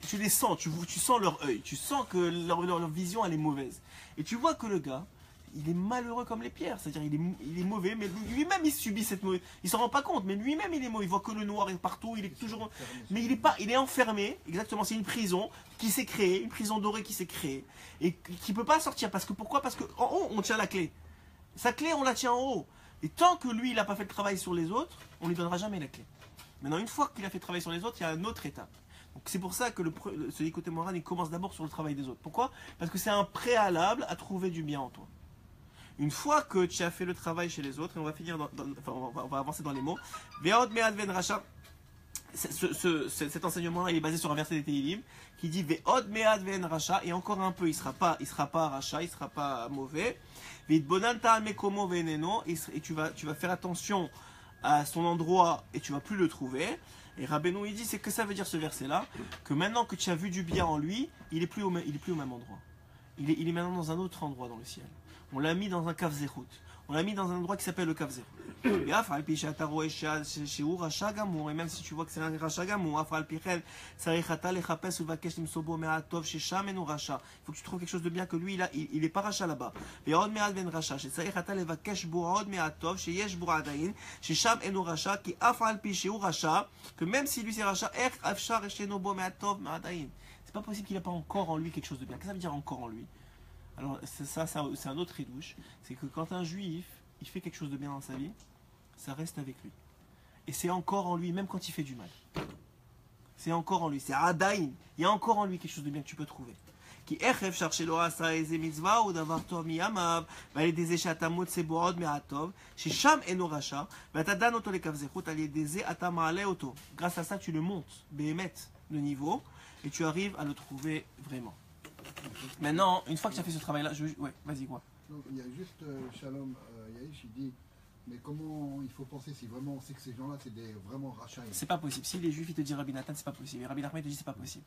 A: tu les sens, tu sens leur œil, tu sens que leur vision elle est mauvaise. Et tu vois que le gars, il est malheureux comme les pierres, c'est-à-dire il est mauvais, mais lui-même il subit cette mauvaise... Il s'en rend pas compte, mais lui-même il est mauvais, il voit que le noir est partout, il est toujours... Mais il est enfermé, exactement, c'est une prison qui s'est créée, une prison dorée qui s'est créée, et qui peut pas sortir, parce que pourquoi? Parce qu'en haut on tient la clé. Sa clé on la tient en haut. Et tant que lui, il n'a pas fait le travail sur les autres, on ne lui donnera jamais la clé. Maintenant, une fois qu'il a fait le travail sur les autres, il y a une autre étape. Donc c'est pour ça que ce Likutei Moharan, il commence d'abord sur le travail des autres. Pourquoi? Parce que c'est un préalable à trouver du bien en toi. Une fois que tu as fait le travail chez les autres, et on va finir on va avancer dans les mots. Ve'od me'ad ven rasha. Cet enseignement-là, il est basé sur un verset des Tehillim qui dit Ve'od me'ad ven rasha, et encore un peu, il sera pas rasha, il sera pas mauvais. Ve'itbonan ta'al mekomo ve'eneno, et tu vas faire attention à son endroit et tu vas plus le trouver. Et Rabbeinu il dit, c'est que ça veut dire ce verset-là, que maintenant que tu as vu du bien en lui, il est plus au même endroit. Il est maintenant dans un autre endroit dans le ciel. On l'a mis dans un Kav Zechut. On l'a mis dans un endroit qui s'appelle le Kav Zechut. Et même si tu vois que c'est un Racha Gamour, il faut que tu trouves quelque chose de bien que lui, il est pas Racha là-bas. Que même si lui c'est Racha, c'est pas possible qu'il n'a pas encore en lui quelque chose de bien. Qu'est-ce que ça veut dire encore en lui? Alors c'est un autre ridouche, c'est que quand un juif il fait quelque chose de bien dans sa vie, ça reste avec lui. Et c'est encore en lui, même quand il fait du mal. C'est encore en lui, c'est Adaïn. Il y a encore en lui quelque chose de bien que tu peux trouver. Qui echef chercher lo asa eze mitzvah ou d'avoir tov miyamav, va les déser chatamot sebood me'atov, chez Sham eno racha, va t'adan auto les kavzechut, aller déser atamaale auto. Grâce à ça, tu le montes, béhémet, le niveau, et tu arrives à le trouver vraiment. Maintenant, une fois que tu as fait ce travail-là, ouais, vas-y quoi.
B: Donc, il y a juste Shalom Yaïch, il dit, mais comment il faut penser si vraiment on sait que ces gens-là, c'est des vraiment rachats?
A: C'est pas possible. Si les juifs ils te disent Rabbi Nathan, c'est pas possible. Et Rabbi Nachman te dit c'est pas possible.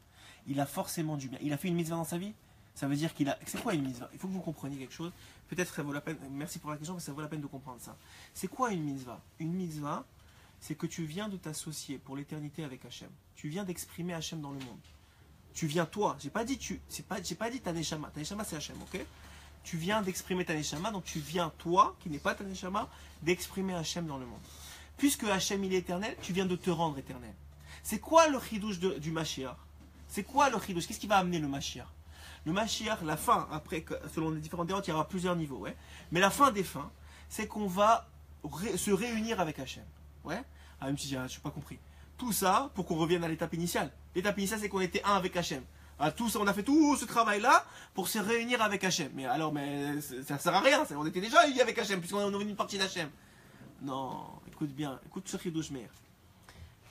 A: Il a forcément du bien. Il a fait une mitzvah dans sa vie. Ça veut dire qu'il a. C'est quoi une mitzvah? Il faut que vous compreniez quelque chose. Peut-être que ça vaut la peine. Merci pour la question, mais ça vaut la peine de comprendre ça. C'est quoi une mitzvah? Une mitzvah, c'est que tu viens de t'associer pour l'éternité avec Hachem. Tu viens d'exprimer Hachem dans le monde. Tu viens toi. J'ai pas dit ta neshama. Ta neshama c'est Hachem, ok? Tu viens d'exprimer ta neshama, donc tu viens toi, qui n'est pas ta neshama, d'exprimer Hachem dans le monde. Puisque Hachem il est éternel, tu viens de te rendre éternel. C'est quoi le chidouche du Mashiach? C'est quoi le chidouche? Qu'est-ce qui va amener le Mashiach? Le Mashiach, la fin, après, selon les différentes déroutes, il y aura plusieurs niveaux, ouais. Mais la fin des fins, c'est qu'on va se réunir avec Hachem. Ouais. Ah, même si je n'ai pas compris. Tout ça pour qu'on revienne à l'étape initiale. L'étape initiale, c'est qu'on était un avec Hachem. On a fait tout ce travail-là pour se réunir avec Hachem. Mais alors, ça ne sert à rien. On était déjà unis avec Hachem, puisqu'on est devenu une partie d'Hachem. Non, écoute bien, écoute ce chidouche meir.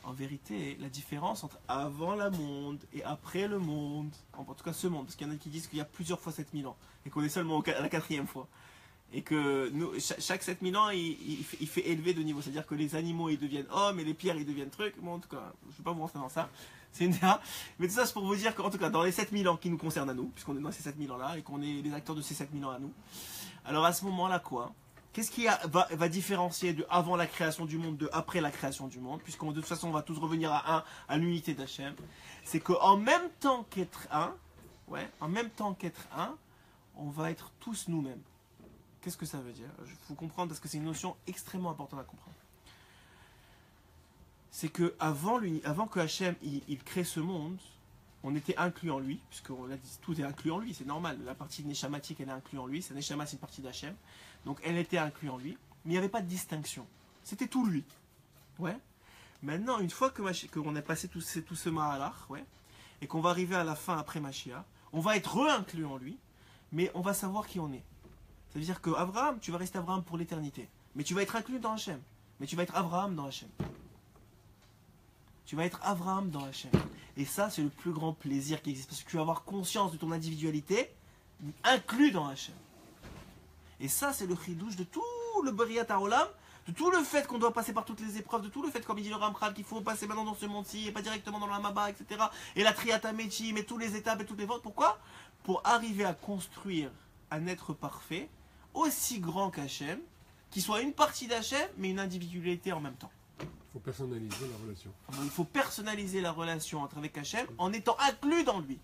A: En vérité, la différence entre avant le monde et après le monde, en tout cas ce monde, parce qu'il y en a qui disent qu'il y a plusieurs fois 7000 ans, et qu'on est seulement à la 4e fois. Et que chaque 7000 ans, il fait élever de niveau. C'est-à-dire que les animaux, ils deviennent hommes, et les pierres, ils deviennent trucs. Bon, en tout cas, je ne vais pas vous rentrer dans ça. C'est une déra. Mais tout ça, c'est pour vous dire qu'en tout cas, dans les 7000 ans qui nous concernent à nous, puisqu'on est dans ces 7000 ans-là, et qu'on est les acteurs de ces 7000 ans à nous, alors à ce moment-là, quoi? Qu'est-ce qui va différencier de avant la création du monde de après la création du monde? Puisqu'on de toute façon, on va tous revenir à l'unité d'Hachem. C'est qu'en même temps qu'être un, on va être tous nous-mêmes. Qu'est-ce que ça veut dire? Il faut comprendre parce que c'est une notion extrêmement importante à comprendre. C'est que avant que Hachem il crée ce monde, on était inclus en lui, puisqu'on l'a dit, tout est inclus en lui, c'est normal. La partie neshamatique, elle est inclue en lui. Sa neshama, c'est une partie d'Hachem. Donc elle était inclue en lui, mais il n'y avait pas de distinction. C'était tout lui. Ouais. Maintenant, une fois qu'on a passé tout ce mahalach, ouais, et qu'on va arriver à la fin après Mashiach, on va être re-inclus en lui, mais on va savoir qui on est. Ça veut dire que Abraham, tu vas rester Abraham pour l'éternité. Mais tu vas être inclus dans Hachem. Mais tu vas être Abraham dans Hachem. Tu vas être Abraham dans Hachem. Et ça, c'est le plus grand plaisir qui existe. Parce que tu vas avoir conscience de ton individualité inclus dans Hachem. Et ça, c'est le chidouche de tout le Beriat HaOlam, de tout le fait qu'on doit passer par toutes les épreuves, de tout le fait, comme il dit le Ramchal, qu'il faut passer maintenant dans ce monde-ci et pas directement dans la Maba, etc. Et la Triata Mechi, mais toutes les étapes et toutes les votes. Pourquoi? Pour arriver à construire un être parfait, aussi grand qu'Hachem, qui soit une partie d'Hachem, mais une individualité en même temps.
D: Il faut personnaliser la relation.
A: Il faut personnaliser la relation avec Hachem en étant inclus dans lui.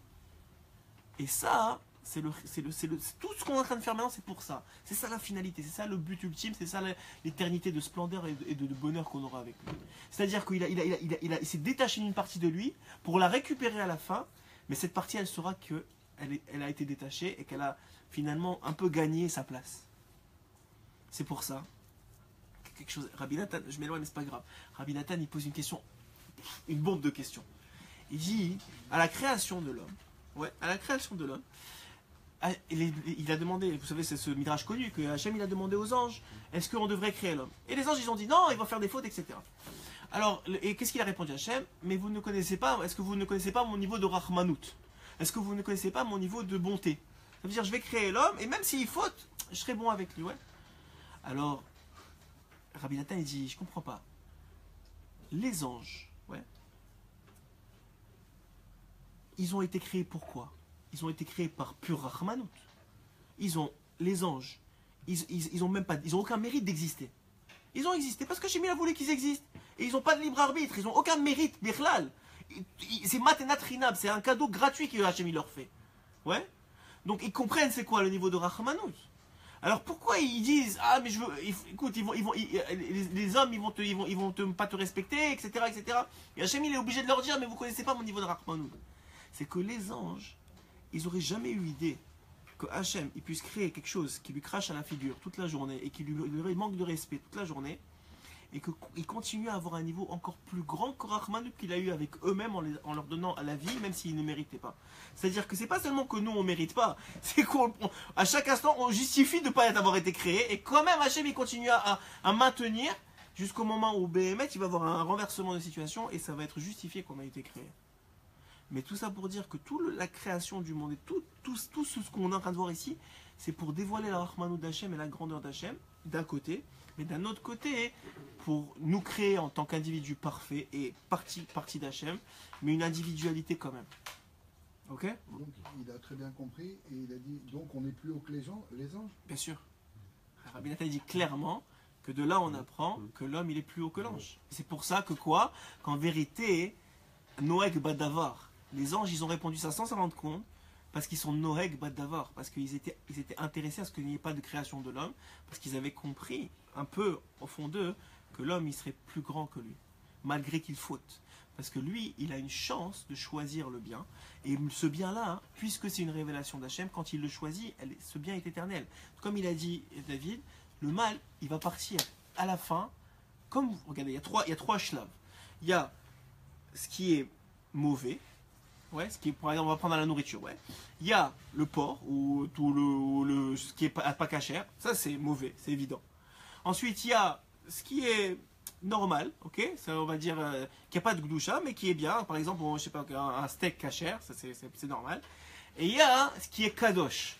A: Et ça, c'est tout ce qu'on est en train de faire maintenant, c'est pour ça. C'est ça la finalité, c'est ça le but ultime, c'est ça l'éternité de splendeur et de bonheur qu'on aura avec lui. C'est-à-dire qu'il s'est détaché d'une partie de lui pour la récupérer à la fin, mais cette partie, elle saura qu'elle a été détachée et qu'elle a finalement un peu gagné sa place. C'est pour ça quelque chose. Rabbi Nathan, je m'éloigne, mais c'est pas grave. Rabbi Nathan, il pose une question, une bombe de questions. Il dit, à la création de l'homme, il a demandé, vous savez, c'est ce midrash connu, que Hachem, il a demandé aux anges, est-ce qu'on devrait créer l'homme? Et les anges, ils ont dit, non, il va faire des fautes, etc. Alors, et qu'est-ce qu'il a répondu à Hachem? Mais vous ne connaissez pas, est-ce que vous ne connaissez pas mon niveau de Rahmanout? Est-ce que vous ne connaissez pas mon niveau de bonté? Ça veut dire, je vais créer l'homme, et même s'il faute, je serai bon avec lui, ouais. Alors, Rabbi Nathan, il dit, je comprends pas. Les anges, ouais, ils ont été créés pourquoi? Ils ont été créés par pur Rahmanout. Les anges, ils ont même pas, ils ont aucun mérite d'exister. Ils ont existé parce que Hachem a voulu qu'ils existent. Et ils n'ont pas de libre arbitre, ils n'ont aucun mérite, birlal. C'est matenatrinab, c'est un cadeau gratuit que Hachem leur fait. Ouais. Donc ils comprennent c'est quoi le niveau de Rahmanout. Alors pourquoi ils disent ah mais je veux, écoute les hommes ils vont pas te respecter, etc., etc. Et Hachem il est obligé de leur dire mais vous connaissez pas mon niveau de Rahmanout. C'est que les anges ils auraient jamais eu idée que Hachem il puisse créer quelque chose qui lui crache à la figure toute la journée et qui lui manque de respect toute la journée et qu'il continue à avoir un niveau encore plus grand que Rahmanout qu'il a eu avec eux-mêmes en leur donnant à la vie même s'ils ne méritaient pas. C'est-à-dire que c'est pas seulement que nous on mérite pas, c'est qu'à chaque instant on justifie de ne pas avoir été créé et quand même Hachem il continue à maintenir jusqu'au moment où Béhémet il va avoir un renversement de situation et ça va être justifié qu'on a été créé. Mais tout ça pour dire que toute la création du monde et tout ce qu'on est en train de voir ici, c'est pour dévoiler la Rahmanout d'Hachem et la grandeur d'Hachem, d'un côté, mais d'un autre côté, pour nous créer en tant qu'individu parfait et partie d'Hachem, mais une individualité quand même. Ok?
B: Donc il a très bien compris et il a dit donc on est plus haut que les anges?
A: Bien sûr. Rabbi Nathan dit clairement que de là on apprend que l'homme il est plus haut que l'ange. C'est pour ça que quoi? Qu'en vérité, Noeg Badavar, les anges, ils ont répondu ça sans s'en rendre compte, parce qu'ils sont Noeg Badavar, parce qu'ils étaient intéressés à ce qu'il n'y ait pas de création de l'homme, parce qu'ils avaient compris, un peu au fond d'eux, que l'homme, il serait plus grand que lui, malgré qu'il faute. Parce que lui, il a une chance de choisir le bien, et ce bien-là, hein, puisque c'est une révélation d'Hachem, quand il le choisit, ce bien est éternel. Comme il a dit David, le mal, il va partir à la fin, comme, regardez, il y a trois shlav. Il y a ce qui est mauvais, ouais, ce qui est, par exemple, on va prendre la nourriture, ouais. Il y a le porc, ou tout ce qui est pas cachère, ça c'est mauvais, c'est évident. Ensuite, il y a ce qui est normal, ok, ça on va dire qu'il n'y a pas de gdoucha, mais qui est bien, par exemple, je sais pas, un steak cachère, ça c'est normal. Et il y a ce qui est kadosh,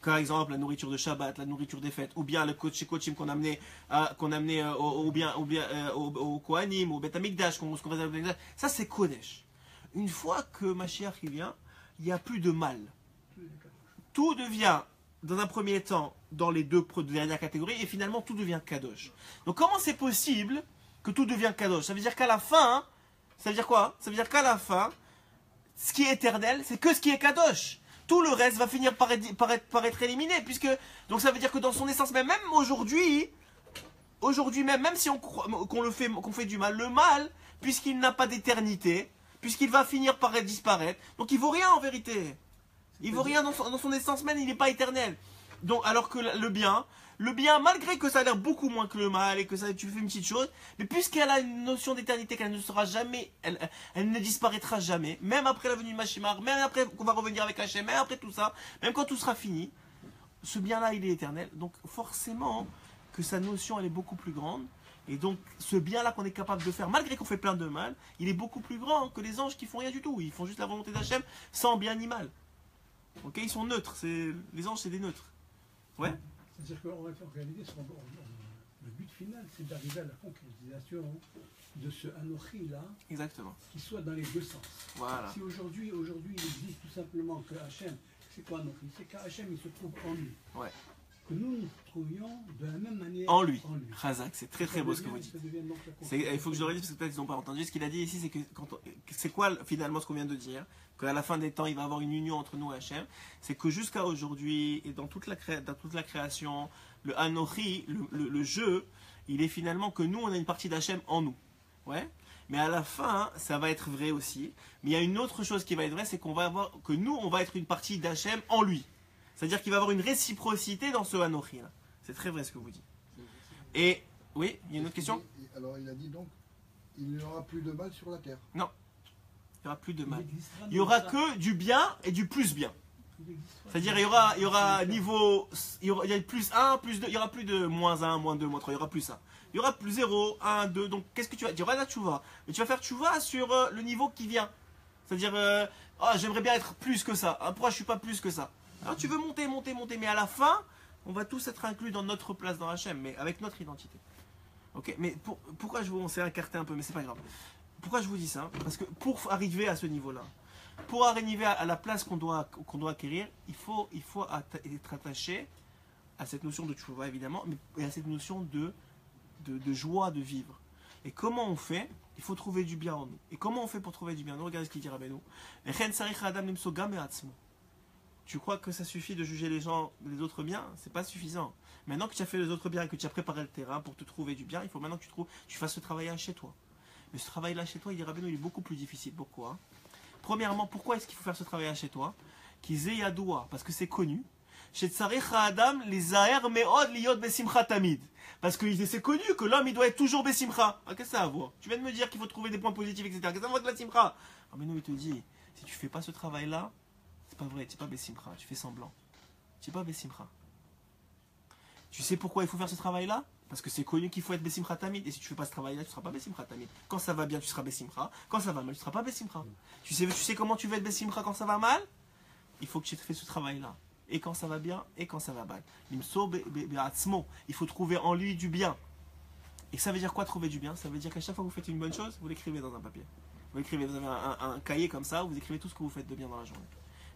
A: par exemple la nourriture de Shabbat, la nourriture des fêtes, ou bien le kochim qu'on amenait au Kohanim, au Bet Amikdash, ça c'est kodesh. Une fois que Mashiach il vient, il n'y a plus de mal. Tout devient, dans un premier temps, dans les deux dernières catégories, et finalement tout devient kadosh. Donc comment c'est possible que tout devient kadosh? Ça veut dire qu'à la fin, ça veut dire quoi? Ça veut dire qu'à la fin, ce qui est éternel, c'est que ce qui est kadosh. Tout le reste va finir par être éliminé, puisque donc ça veut dire que dans son essence même aujourd'hui même si qu'on fait du mal, le mal, puisqu'il n'a pas d'éternité, puisqu'il va finir par disparaître. Donc il vaut rien en vérité. Il vaut rien dans son essence même, il n'est pas éternel. Donc alors que le bien, malgré que ça a l'air beaucoup moins que le mal et que ça, tu fais une petite chose, mais puisqu'elle a une notion d'éternité, qu'elle ne sera jamais, elle ne disparaîtra jamais, même après la venue de Mashiach, même après qu'on va revenir avec Hachem, même après tout ça, même quand tout sera fini, ce bien-là il est éternel. Donc forcément que sa notion elle est beaucoup plus grande. Et donc, ce bien-là qu'on est capable de faire, malgré qu'on fait plein de mal, il est beaucoup plus grand que les anges qui font rien du tout. Ils font juste la volonté d'Hachem, sans bien ni mal. Ok, ils sont neutres. Les anges, c'est des neutres. Ouais.
C: C'est-à-dire qu'en réalité, le but final, c'est d'arriver à la concrétisation de ce Anochi-là.
A: Exactement.
C: Qui soit dans les deux sens.
A: Voilà.
C: Si aujourd'hui, il existe tout simplement que Hachem, c'est quoi Anochi? C'est qu'Hachem, il se trouve en lui.
A: Ouais.
C: Que nous nous trouvions de la même manière
A: en lui. Chazak, c'est très beau ce que vous dites. Il faut que je le redise parce que peut-être ils n'ont pas entendu. Ce qu'il a dit ici, c'est que c'est quoi finalement ce qu'on vient de dire? Qu'à la fin des temps, il va y avoir une union entre nous et Hachem. C'est que jusqu'à aujourd'hui et dans toute la création, le Anochi, le jeu, il est finalement que nous, on a une partie d'Hachem en nous. Ouais. Mais à la fin, ça va être vrai aussi. Mais il y a une autre chose qui va être vraie, c'est qu'on va avoir que nous, on va être une partie d'Hachem en lui. C'est-à-dire qu'il va y avoir une réciprocité dans ce Anochi là. C'est très vrai ce que vous dites. Et Oui, il y a une autre question?
B: Alors il a dit donc, il n'y aura plus de mal sur la terre.
A: Il n'y aura plus de mal.
C: existera
A: Il n'y aura
C: des-
A: que du bien et du plus bien.
C: il existera
A: C'est-à-dire,
C: des-
A: il y aura niveau. Il y a plus 1, plus 2. Il n'y aura plus de moins 1, moins 2, moins 3. Il y aura plus ça. Il y aura plus 0, 1, 2. Donc, qu'est-ce que tu vas dire? Il y aura la tchouva. Mais tu vas faire tchouva sur le niveau qui vient. C'est-à-dire, j'aimerais bien être plus que ça. Ah, pourquoi je ne suis pas plus que ça? Alors, tu veux monter, monter, monter. Mais à la fin, on va tous être inclus dans notre place dans Hachem, mais avec notre identité. Ok? Mais pourquoi on s'est écarté un peu, mais c'est pas grave. Pourquoi je vous dis ça? Parce que pour arriver à ce niveau-là, pour arriver à la place qu'on doit acquérir, il faut être attaché à cette notion de tchouva, évidemment, mais à cette notion de joie de vivre. Et comment on fait? Il faut trouver du bien en nous. Et comment on fait pour trouver du bien en nous? Regardez ce qu'il dit Rabbeinu. Tu crois que ça suffit de juger les gens, les autres biens? C'est pas suffisant. Maintenant que tu as fait les autres biens et que tu as préparé le terrain pour te trouver du bien, il faut maintenant que tu fasses ce travail-là chez toi. Mais ce travail-là chez toi, il dit Rabbeinu, il est beaucoup plus difficile. Pourquoi? Premièrement, pourquoi est-ce qu'il faut faire ce travail-là chez toi? Parce que c'est connu. Parce que c'est connu que l'homme il doit être toujours besimcha. Ah, qu'est-ce que ça a à voir? Tu viens de me dire qu'il faut trouver des points positifs, etc. Qu'est-ce que ça a à voir avec la simcha? Ah, mais non, il te dit, si tu fais pas ce travail-là, c'est pas vrai, tu n'es pas besimcha, tu fais semblant. Tu n'es pas besimcha. Tu sais pourquoi il faut faire ce travail-là? Parce que c'est connu qu'il faut être besimcha tamid. Et si tu fais pas ce travail-là, tu ne seras pas besimcha tamid. Quand ça va bien, tu seras besimcha. Quand ça va mal, tu ne seras pas besimcha. Tu sais comment tu veux être besimcha quand ça va mal? Il faut que tu fasses ce travail-là. Et quand ça va bien, et quand ça va mal. Il faut trouver en lui du bien. Et ça veut dire quoi trouver du bien? Ça veut dire qu'à chaque fois que vous faites une bonne chose, vous l'écrivez dans un papier. Vous écrivez, vous avez un cahier comme ça, où vous écrivez tout ce que vous faites de bien dans la journée.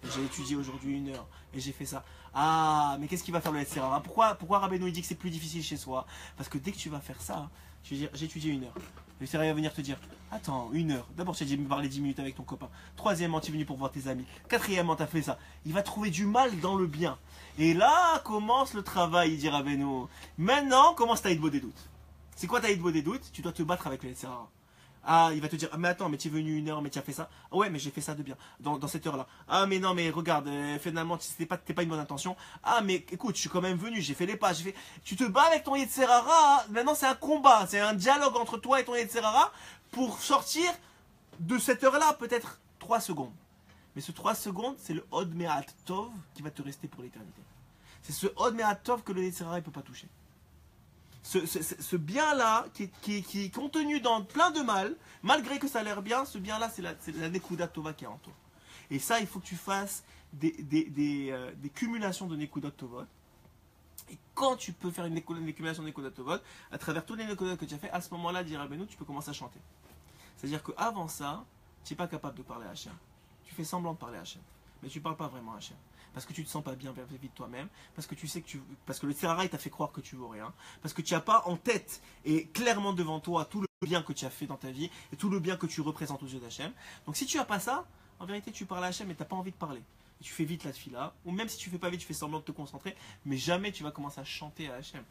A: J'ai étudié aujourd'hui 1 heure, et j'ai fait ça. Ah, mais qu'est-ce qui va faire le Yetzirara? Pourquoi Rabbeinu il dit que c'est plus difficile chez soi? Parce que dès que tu vas faire ça, tu vas dire, j'ai étudié 1 heure. Le Yetzirara va venir te dire, attends, 1 heure. D'abord, tu as parlé 10 minutes avec ton copain. Troisièmement, tu es venu pour voir tes amis. Quatrièmement, tu as fait ça. Il va trouver du mal dans le bien. Et là commence le travail, il dit Rabbeinu. Maintenant, commence ta hitbo des doutes. C'est quoi ta hitbo des doutes? Tu dois te battre avec le Yetzirara. Ah, il va te dire, ah, mais attends, mais tu es venu 1 heure, mais tu as fait ça. Ah ouais, mais j'ai fait ça de bien, dans cette heure-là. Ah, mais non, mais regarde, finalement, t'es pas une bonne intention. Ah, mais écoute, je suis quand même venu, j'ai fait les pas, Tu te bats avec ton Yetzirara, maintenant c'est un combat, c'est un dialogue entre toi et ton Yetzirara pour sortir de cette heure-là, peut-être 3 secondes. Mais ce 3 secondes, c'est le Od Me'at Tov qui va te rester pour l'éternité. C'est ce Od Me'at Tov que le Yetzirara ne peut pas toucher. Ce bien-là, qui est contenu dans plein de mal, malgré que ça a l'air bien, ce bien-là, c'est la Nekuda Tova qui est en toi. Et ça, il faut que tu fasses des cumulations de Nekuda Tovot. Et quand tu peux faire une cumulation de Nekuda Tovot, à travers tous les Nekuda que tu as fait, à ce moment-là, dit Rabbeinu, tu peux commencer à chanter. C'est-à-dire qu'avant ça, tu n'es pas capable de parler à Hachem. Tu fais semblant de parler à Hachem. Mais tu ne parles pas vraiment à Hachem. Parce que tu ne te sens pas bien vis-à-vis de toi-même, parce que tu sais parce que le Yetzirara t'a fait croire que tu vaux rien, parce que tu n'as pas en tête et clairement devant toi tout le bien que tu as fait dans ta vie et tout le bien que tu représentes aux yeux d'Hachem. Donc si tu n'as pas ça, en vérité tu parles à Hachem et tu n'as pas envie de parler. Et tu fais vite la tefila, ou même si tu fais pas vite, tu fais semblant de te concentrer, mais jamais tu vas commencer à chanter à Hachem.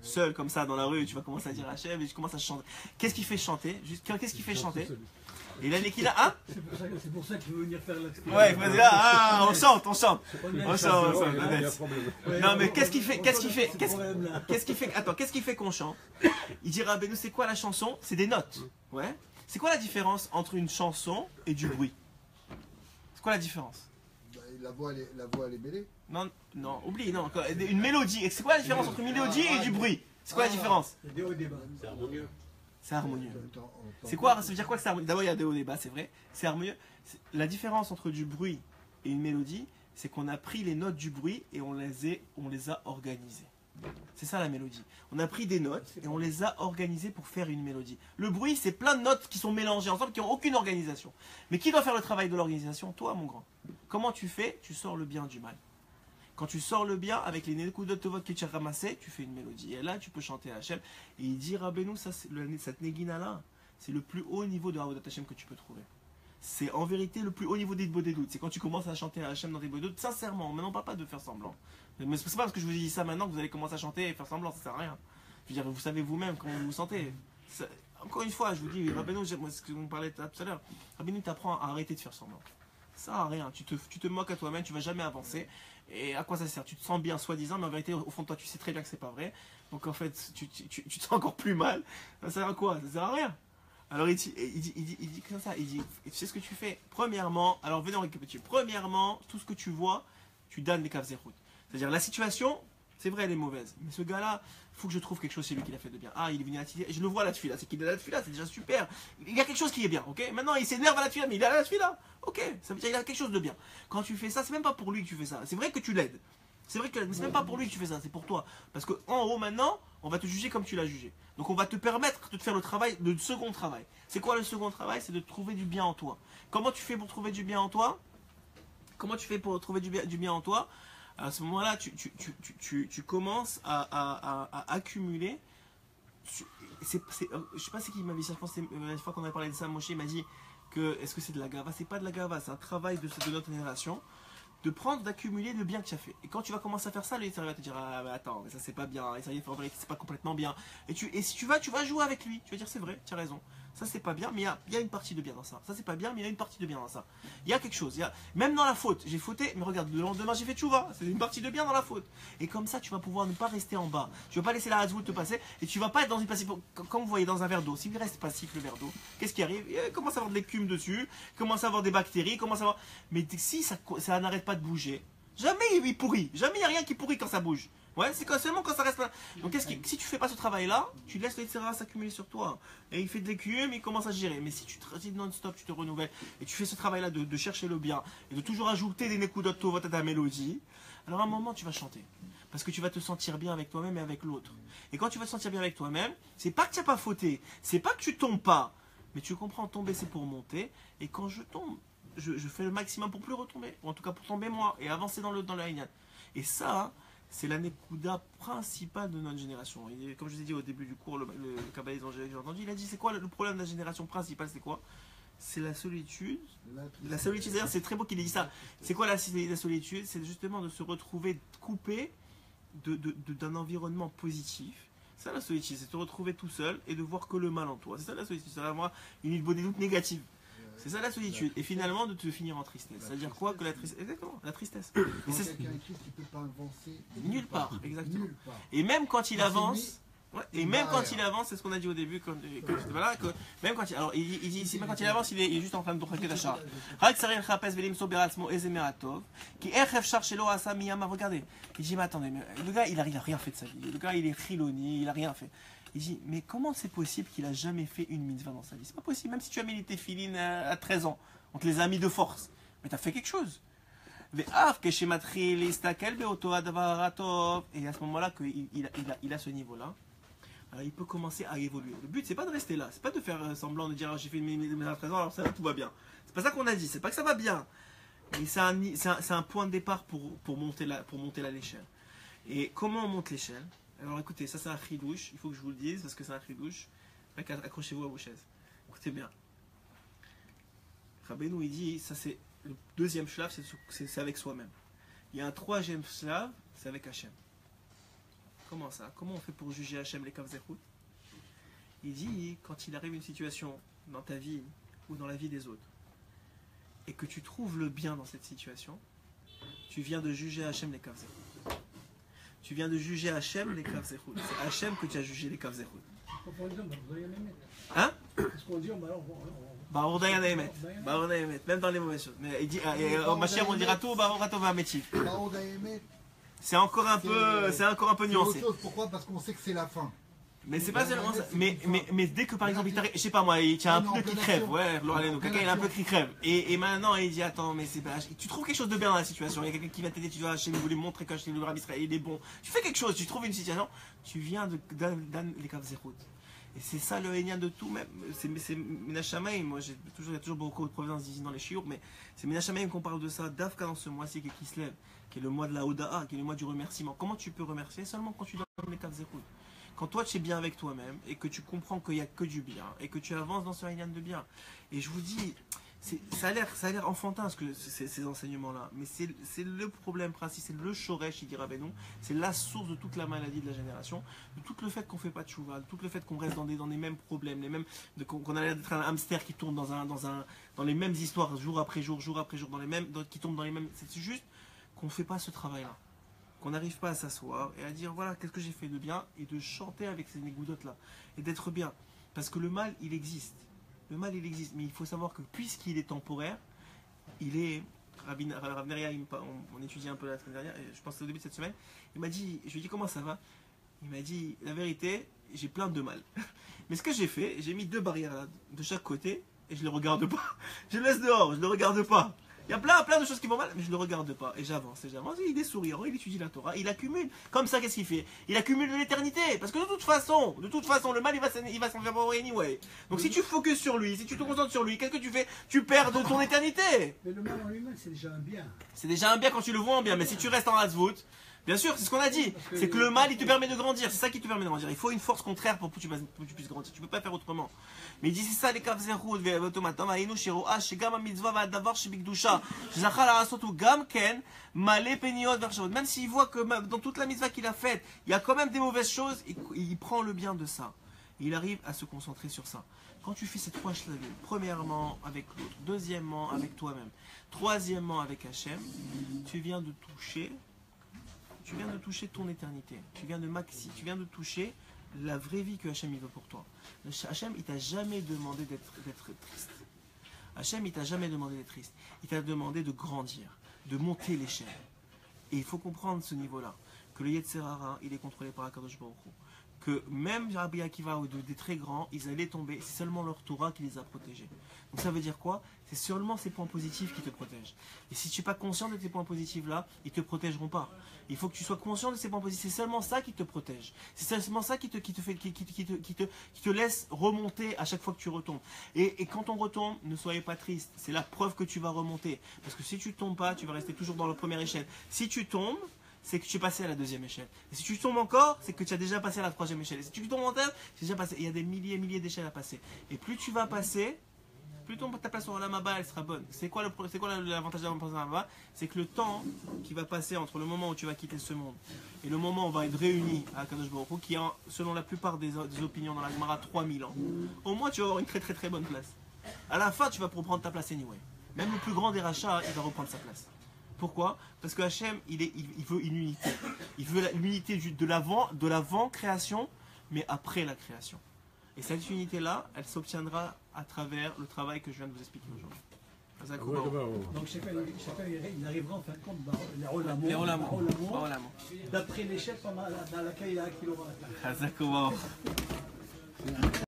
A: Seul comme ça dans la rue, tu vas commencer à dire Hachem et tu commences à chanter. Qu'est-ce qui fait chanter? Qu'est-ce qui fait chanter? Et l'année qu'il a, hein?
C: C'est pour ça qu'il veut venir faire l'expérience.
A: Ouais, vas-y là, ah, on chante. On chante.
D: Ouais,
A: Non mais qu'est-ce qui fait qu'on chante? Il dira, ben nous c'est quoi la chanson? C'est des notes. Ouais. C'est quoi la différence entre une chanson et du bruit? C'est quoi la différence?
B: Bah, la voix elle est mêlée.
A: Non, oublie, non. Une mélodie. C'est quoi la différence entre une mélodie et du bruit? C'est quoi la différence?
C: Il y a des hauts et des bas.
D: C'est harmonieux.
A: C'est harmonieux.
B: Attends,
A: C'est quoi? Ça veut dire quoi que c'est harmonieux? D'abord il y a des hauts et des bas, c'est vrai. C'est harmonieux. La différence entre du bruit et une mélodie, c'est qu'on a pris les notes du bruit et on les a organisées. C'est ça la mélodie. On a pris des notes et on les a organisées pour faire une mélodie. Le bruit, c'est plein de notes qui sont mélangées ensemble, qui n'ont aucune organisation. Mais qui doit faire le travail de l'organisation? Toi, mon grand. Comment tu fais? Tu sors le bien du mal. Quand tu sors le bien avec les Nekudot Tovot que tu as ramassés, tu fais une mélodie. Et là, tu peux chanter à Hachem. Et il dit, Rabbeinu, cette Negina-là, c'est le plus haut niveau de Avodat Hachem que tu peux trouver. C'est en vérité le plus haut niveau des doutes. C'est quand tu commences à chanter à Hachem dans tes doutes, sincèrement. Maintenant, on ne parle pas de faire semblant. Mais c'est pas parce que je vous ai dit ça maintenant que vous allez commencer à chanter et faire semblant, ça sert à rien. Je veux dire, vous savez vous-même comment vous vous sentez. Encore une fois, je vous dis, Rabbeinu, ce que vous me parlez tout à l'heure, Rabbeinu t'apprend à arrêter de faire semblant. Ça sert à rien. Tu te moques à toi-même, tu vas jamais avancer. Et à quoi ça sert? Tu te sens bien soi-disant, mais en vérité, au fond de toi, tu sais très bien que c'est pas vrai. Donc en fait, tu te sens encore plus mal. Ça sert à quoi? Ça sert à rien. Alors il dit comme ça, il dit, tu sais ce que tu fais? Premièrement, alors venez en récapituler. Premièrement, tout ce que tu vois, tu donnes les kavzerhout. C'est-à-dire la situation, c'est vrai, elle est mauvaise. Mais ce gars-là, il faut que je trouve quelque chose chez lui qui l'a fait de bien. Ah, il est venu à la tefila, je le vois à la tefila, c'est qu'il est à la tefila, c'est déjà super. Il y a quelque chose qui est bien, ok? Maintenant, il s'énerve à la tefila, mais il est à la tefila. Ok, ça veut dire qu'il a quelque chose de bien. Quand tu fais ça, c'est même pas pour lui que tu fais ça. C'est vrai que tu l'aides. C'est vrai que c'est même pas pour lui que tu fais ça, c'est pour toi. Parce qu'en haut, maintenant, on va te juger comme tu l'as jugé. Donc on va te permettre de te faire le travail, le second travail. C'est quoi le second travail? C'est de trouver du bien en toi. Comment tu fais pour trouver du bien en toi? Comment tu fais pour trouver du bien en toi? À ce moment-là, tu commences à accumuler. Je sais pas c'est qui m'avait dit ça, je pense que c'est la fois qu'on avait parlé de ça, Moshe m'a dit que est-ce que c'est de la gava? C'est pas de la gava, c'est un travail de notre génération. De prendre, d'accumuler le bien que tu as fait. Et quand tu vas commencer à faire ça, le Yitzhak va te dire ah mais attends, mais ça c'est pas bien, et ça y est, en vérité c'est pas complètement bien. Et si tu vas jouer avec lui, tu vas dire c'est vrai, tu as raison. Ça c'est pas bien, mais il y a une partie de bien dans ça. Ça c'est pas bien, mais il y a une partie de bien dans ça. Il y a quelque chose, même dans la faute, j'ai fauté, mais regarde, le lendemain j'ai fait tchouva, c'est une partie de bien dans la faute. Et comme ça tu vas pouvoir ne pas rester en bas. Tu vas pas laisser la hazwout te passer, et tu vas pas être dans une passive. Comme vous voyez dans un verre d'eau, s'il reste passif le verre d'eau, qu'est-ce qui arrive? Il commence à avoir de l'écume dessus, il commence à avoir des bactéries, il commence à avoir. Mais si ça n'arrête pas de bouger, jamais il pourrit, jamais il n'y a rien qui pourrit quand ça bouge. Ouais, c'est seulement quand ça reste là. Donc si tu fais pas ce travail-là, tu laisses le Yitzhak s'accumuler sur toi. Et il fait de l'écume, il commence à gérer. Mais si tu te dis non-stop, tu te renouvelles, et tu fais ce travail-là de chercher le bien, et de toujours ajouter des nekudot tovot à ta mélodie, alors à un moment tu vas chanter. Parce que tu vas te sentir bien avec toi-même et avec l'autre. Et quand tu vas te sentir bien avec toi-même, c'est pas que tu n'as pas fauté, c'est pas que tu tombes pas. Mais tu comprends, tomber c'est pour monter. Et quand je tombe, je fais le maximum pour plus retomber. Ou en tout cas pour tomber moi et avancer dans le Haïnyan. Et ça, c'est la nekuda principale de notre génération. Et comme je vous ai dit au début du cours, le kabbaliste dont j'ai entendu, il a dit c'est quoi le problème de la génération principale? C'est quoi? C'est la solitude. La solitude, d'ailleurs, c'est très beau qu'il ait dit ça. C'est quoi la solitude? C'est justement de se retrouver coupé d'un environnement positif. C'est ça la solitude, c'est de te retrouver tout seul et de voir que le mal en toi. C'est ça la solitude, c'est vraiment une bonne doute négative. C'est ça la solitude. Et finalement de te finir en tristesse. C'est-à-dire quoi? Que la tristesse. Exactement, la tristesse.
B: Quand quelqu'un est triste, il ne peut pas avancer
A: nulle part, exactement.
B: Nulle part.
A: Et même quand il avance. Ouais, et même quand il avance, c'est ce qu'on a dit au début, voilà, même quand il, alors il dit ici, même quand il avance, il est juste en train de traquer d'achat. Regardez, il dit mais attendez, mais le gars il a rien fait de sa vie, le gars il est chiloni, il a rien fait. Il dit mais comment c'est possible qu'il a jamais fait une mitzvah dans sa vie? C'est pas possible, même si tu as mis tes filines à 13 ans, on te les a mis de force, mais tu as fait quelque chose. Et à ce moment-là qu'il a ce niveau-là. Alors, il peut commencer à évoluer. Le but, c'est pas de rester là. C'est pas de faire semblant de dire j'ai fait une à 13 ans, alors ça tout va bien. C'est pas ça qu'on a dit. C'est pas que ça va bien. Mais c'est un point de départ pour monter l'échelle. Et comment on monte l'échelle? Alors écoutez, ça c'est un chidouche. Il faut que je vous le dise parce que c'est un chidouche. Accrochez-vous à vos chaises. Écoutez bien. Rabbeinu il dit, ça c'est le deuxième shlav, c'est avec soi-même. Il y a un troisième shlav, c'est avec Hachem. Comment ça? Comment on fait pour juger Hachem les kavzerhout? Il dit, quand il arrive une situation dans ta vie ou dans la vie des autres, et que tu trouves le bien dans cette situation, tu viens de juger Hachem les kavzerhout. Tu viens de juger Hachem les kavzerhout. C'est Hachem que tu as jugé les kavzerhout. Hein?
C: Qu'est-ce qu'on dit?
A: Baruch Dayan Haemet. Baruch Dayan Haemet. Même dans les mauvaises choses. Mais il dit, au Mashiach on dira tout, Baruch Atov Hametiv.
B: Baruch Haemet.
A: C'est encore un peu nuancé.
B: Pourquoi? Parce qu'on sait que c'est la fin.
A: Mais c'est pas seulement ça. Mais dès que par exemple, je sais pas moi, il y a un pneu qui crève. Ouais, quelqu'un il a un peu qui crève. Et maintenant il dit attends, mais c'est pas. Tu trouves quelque chose de bien dans la situation. Il y a quelqu'un qui vient t'aider, tu dois chez nous, voulez montrer que chez le Rabbi Israël il est bon. Tu fais quelque chose, tu trouves une situation, tu viens de les kavzerhout. Et c'est ça le hénian de tout, même. C'est Minashamaim. Moi, il y a toujours beaucoup de providences ici dans les chiours, mais c'est Minashamaim qu'on parle de ça. Dafka dans ce mois-ci qui se lève, qui est le mois de la Oda'a, qui est le mois du remerciement. Comment tu peux remercier? Seulement quand tu donnes les kavzerhout. Quand toi tu es bien avec toi-même et que tu comprends qu'il n'y a que du bien et que tu avances dans ce hénian de bien. Et je vous dis, ça a l'air enfantin ces enseignements-là, mais c'est le problème principal, c'est le shoresh, il dira Benou, c'est la source de toute la maladie de la génération, de tout le fait qu'on ne fait pas de chouva, de tout le fait qu'on reste dans les mêmes problèmes, qu'on a l'air d'être un hamster qui tourne dans les mêmes histoires jour après jour, qui tombe dans les mêmes. C'est juste qu'on ne fait pas ce travail-là. Qu'on n'arrive pas à s'asseoir et à dire voilà, qu'est-ce que j'ai fait de bien et de chanter avec ces négoudotes-là et d'être bien. Parce que le mal, il existe. Le mal, il existe. Mais il faut savoir que puisqu'il est temporaire, il est. Rav Neria, on étudiait un peu la semaine dernière, et je pense que c'est au début de cette semaine. Il m'a dit, je lui ai dit comment ça va. Il m'a dit la vérité, j'ai plein de mal. Mais ce que j'ai fait, j'ai mis 2 barrières là, de chaque côté et je les regarde pas. Je le laisse dehors, je le regarde pas. Il y a plein de choses qui vont mal, mais je ne le regarde pas. Et j'avance. Il est souriant, il étudie la Torah, il accumule. Comme ça, qu'est-ce qu'il fait? Il accumule de l'éternité. Parce que de toute façon, le mal, il va s'en faire anyway. Donc si tu focuses sur lui, si tu te concentres sur lui, qu'est-ce que tu fais? Tu perds de ton éternité.
C: Mais le mal en lui-même, c'est déjà un bien.
A: C'est déjà un bien quand tu le vois en bien. Mais si tu restes en Hazvout, bien sûr, c'est ce qu'on a dit. C'est que le mal, il te permet de grandir. C'est ça qui te permet de grandir. Il faut une force contraire pour que tu puisses grandir. Tu ne peux pas faire autrement. Mais il dit c'est ça les kavzerhoud ve'automatam ainu shiroa shegam hamitzvah va'adavar shebikdusha shezachar la'asotu gam ken malé peniot vershavot. Même s'il voit que dans toute la mitzvah qu'il a faite, il y a quand même des mauvaises choses, il prend le bien de ça. Il arrive à se concentrer sur ça. Quand tu fais ces 3 shlavim, premièrement avec l'autre, deuxièmement avec toi-même, troisièmement avec Hachem, tu viens de toucher ton éternité. Tu viens de toucher la vraie vie que Hachem il veut pour toi. Hachem, il t'a jamais demandé d'être triste. Hachem, il t'a jamais demandé d'être triste. Il t'a demandé de grandir, de monter l'échelle. Et il faut comprendre ce niveau-là. Que le Yetzer Hara, il est contrôlé par Akadosh Baruch Hu. Que même Rabbi Akiva ou des très grands, ils allaient tomber. C'est seulement leur Torah qui les a protégés. Donc ça veut dire quoi? C'est seulement ces points positifs qui te protègent. Et si tu n'es pas conscient de ces points positifs-là, ils ne te protégeront pas. Il faut que tu sois conscient de ces points positifs. C'est seulement ça qui te protège. C'est seulement ça qui te laisse remonter à chaque fois que tu retombes. Et quand on retombe, ne soyez pas triste. C'est la preuve que tu vas remonter. Parce que si tu ne tombes pas, tu vas rester toujours dans la première échelle. Si tu tombes, c'est que tu es passé à la 2e échelle. Et si tu tombes encore, c'est que tu as déjà passé à la 3e échelle. Et si tu tombes en terre, c'est déjà passé. Il y a des milliers et milliers d'échelles à passer. Et plus tu vas passer, plus ta place au Olam Haba, elle sera bonne. C'est quoi l'avantage d'avoir passé au Olam Haba? C'est que le temps qui va passer entre le moment où tu vas quitter ce monde et le moment où on va être réunis à Kadosh Baruch Hu, qui est selon la plupart des opinions dans la Gemara 3000 ans, au moins tu vas avoir une très très très bonne place. À la fin, tu vas reprendre ta place anyway. Même le plus grand des rachats, il va reprendre sa place. Pourquoi? Parce que Hachem, il veut une unité. Il veut l'unité de l'avant-création, mais après la création. Et cette unité-là, elle s'obtiendra à travers le travail que je viens de vous expliquer aujourd'hui.
C: Donc chacun il arrivera en fin de compte dans les Olamot, d'après l'échelle dans laquelle il a un kilomètre.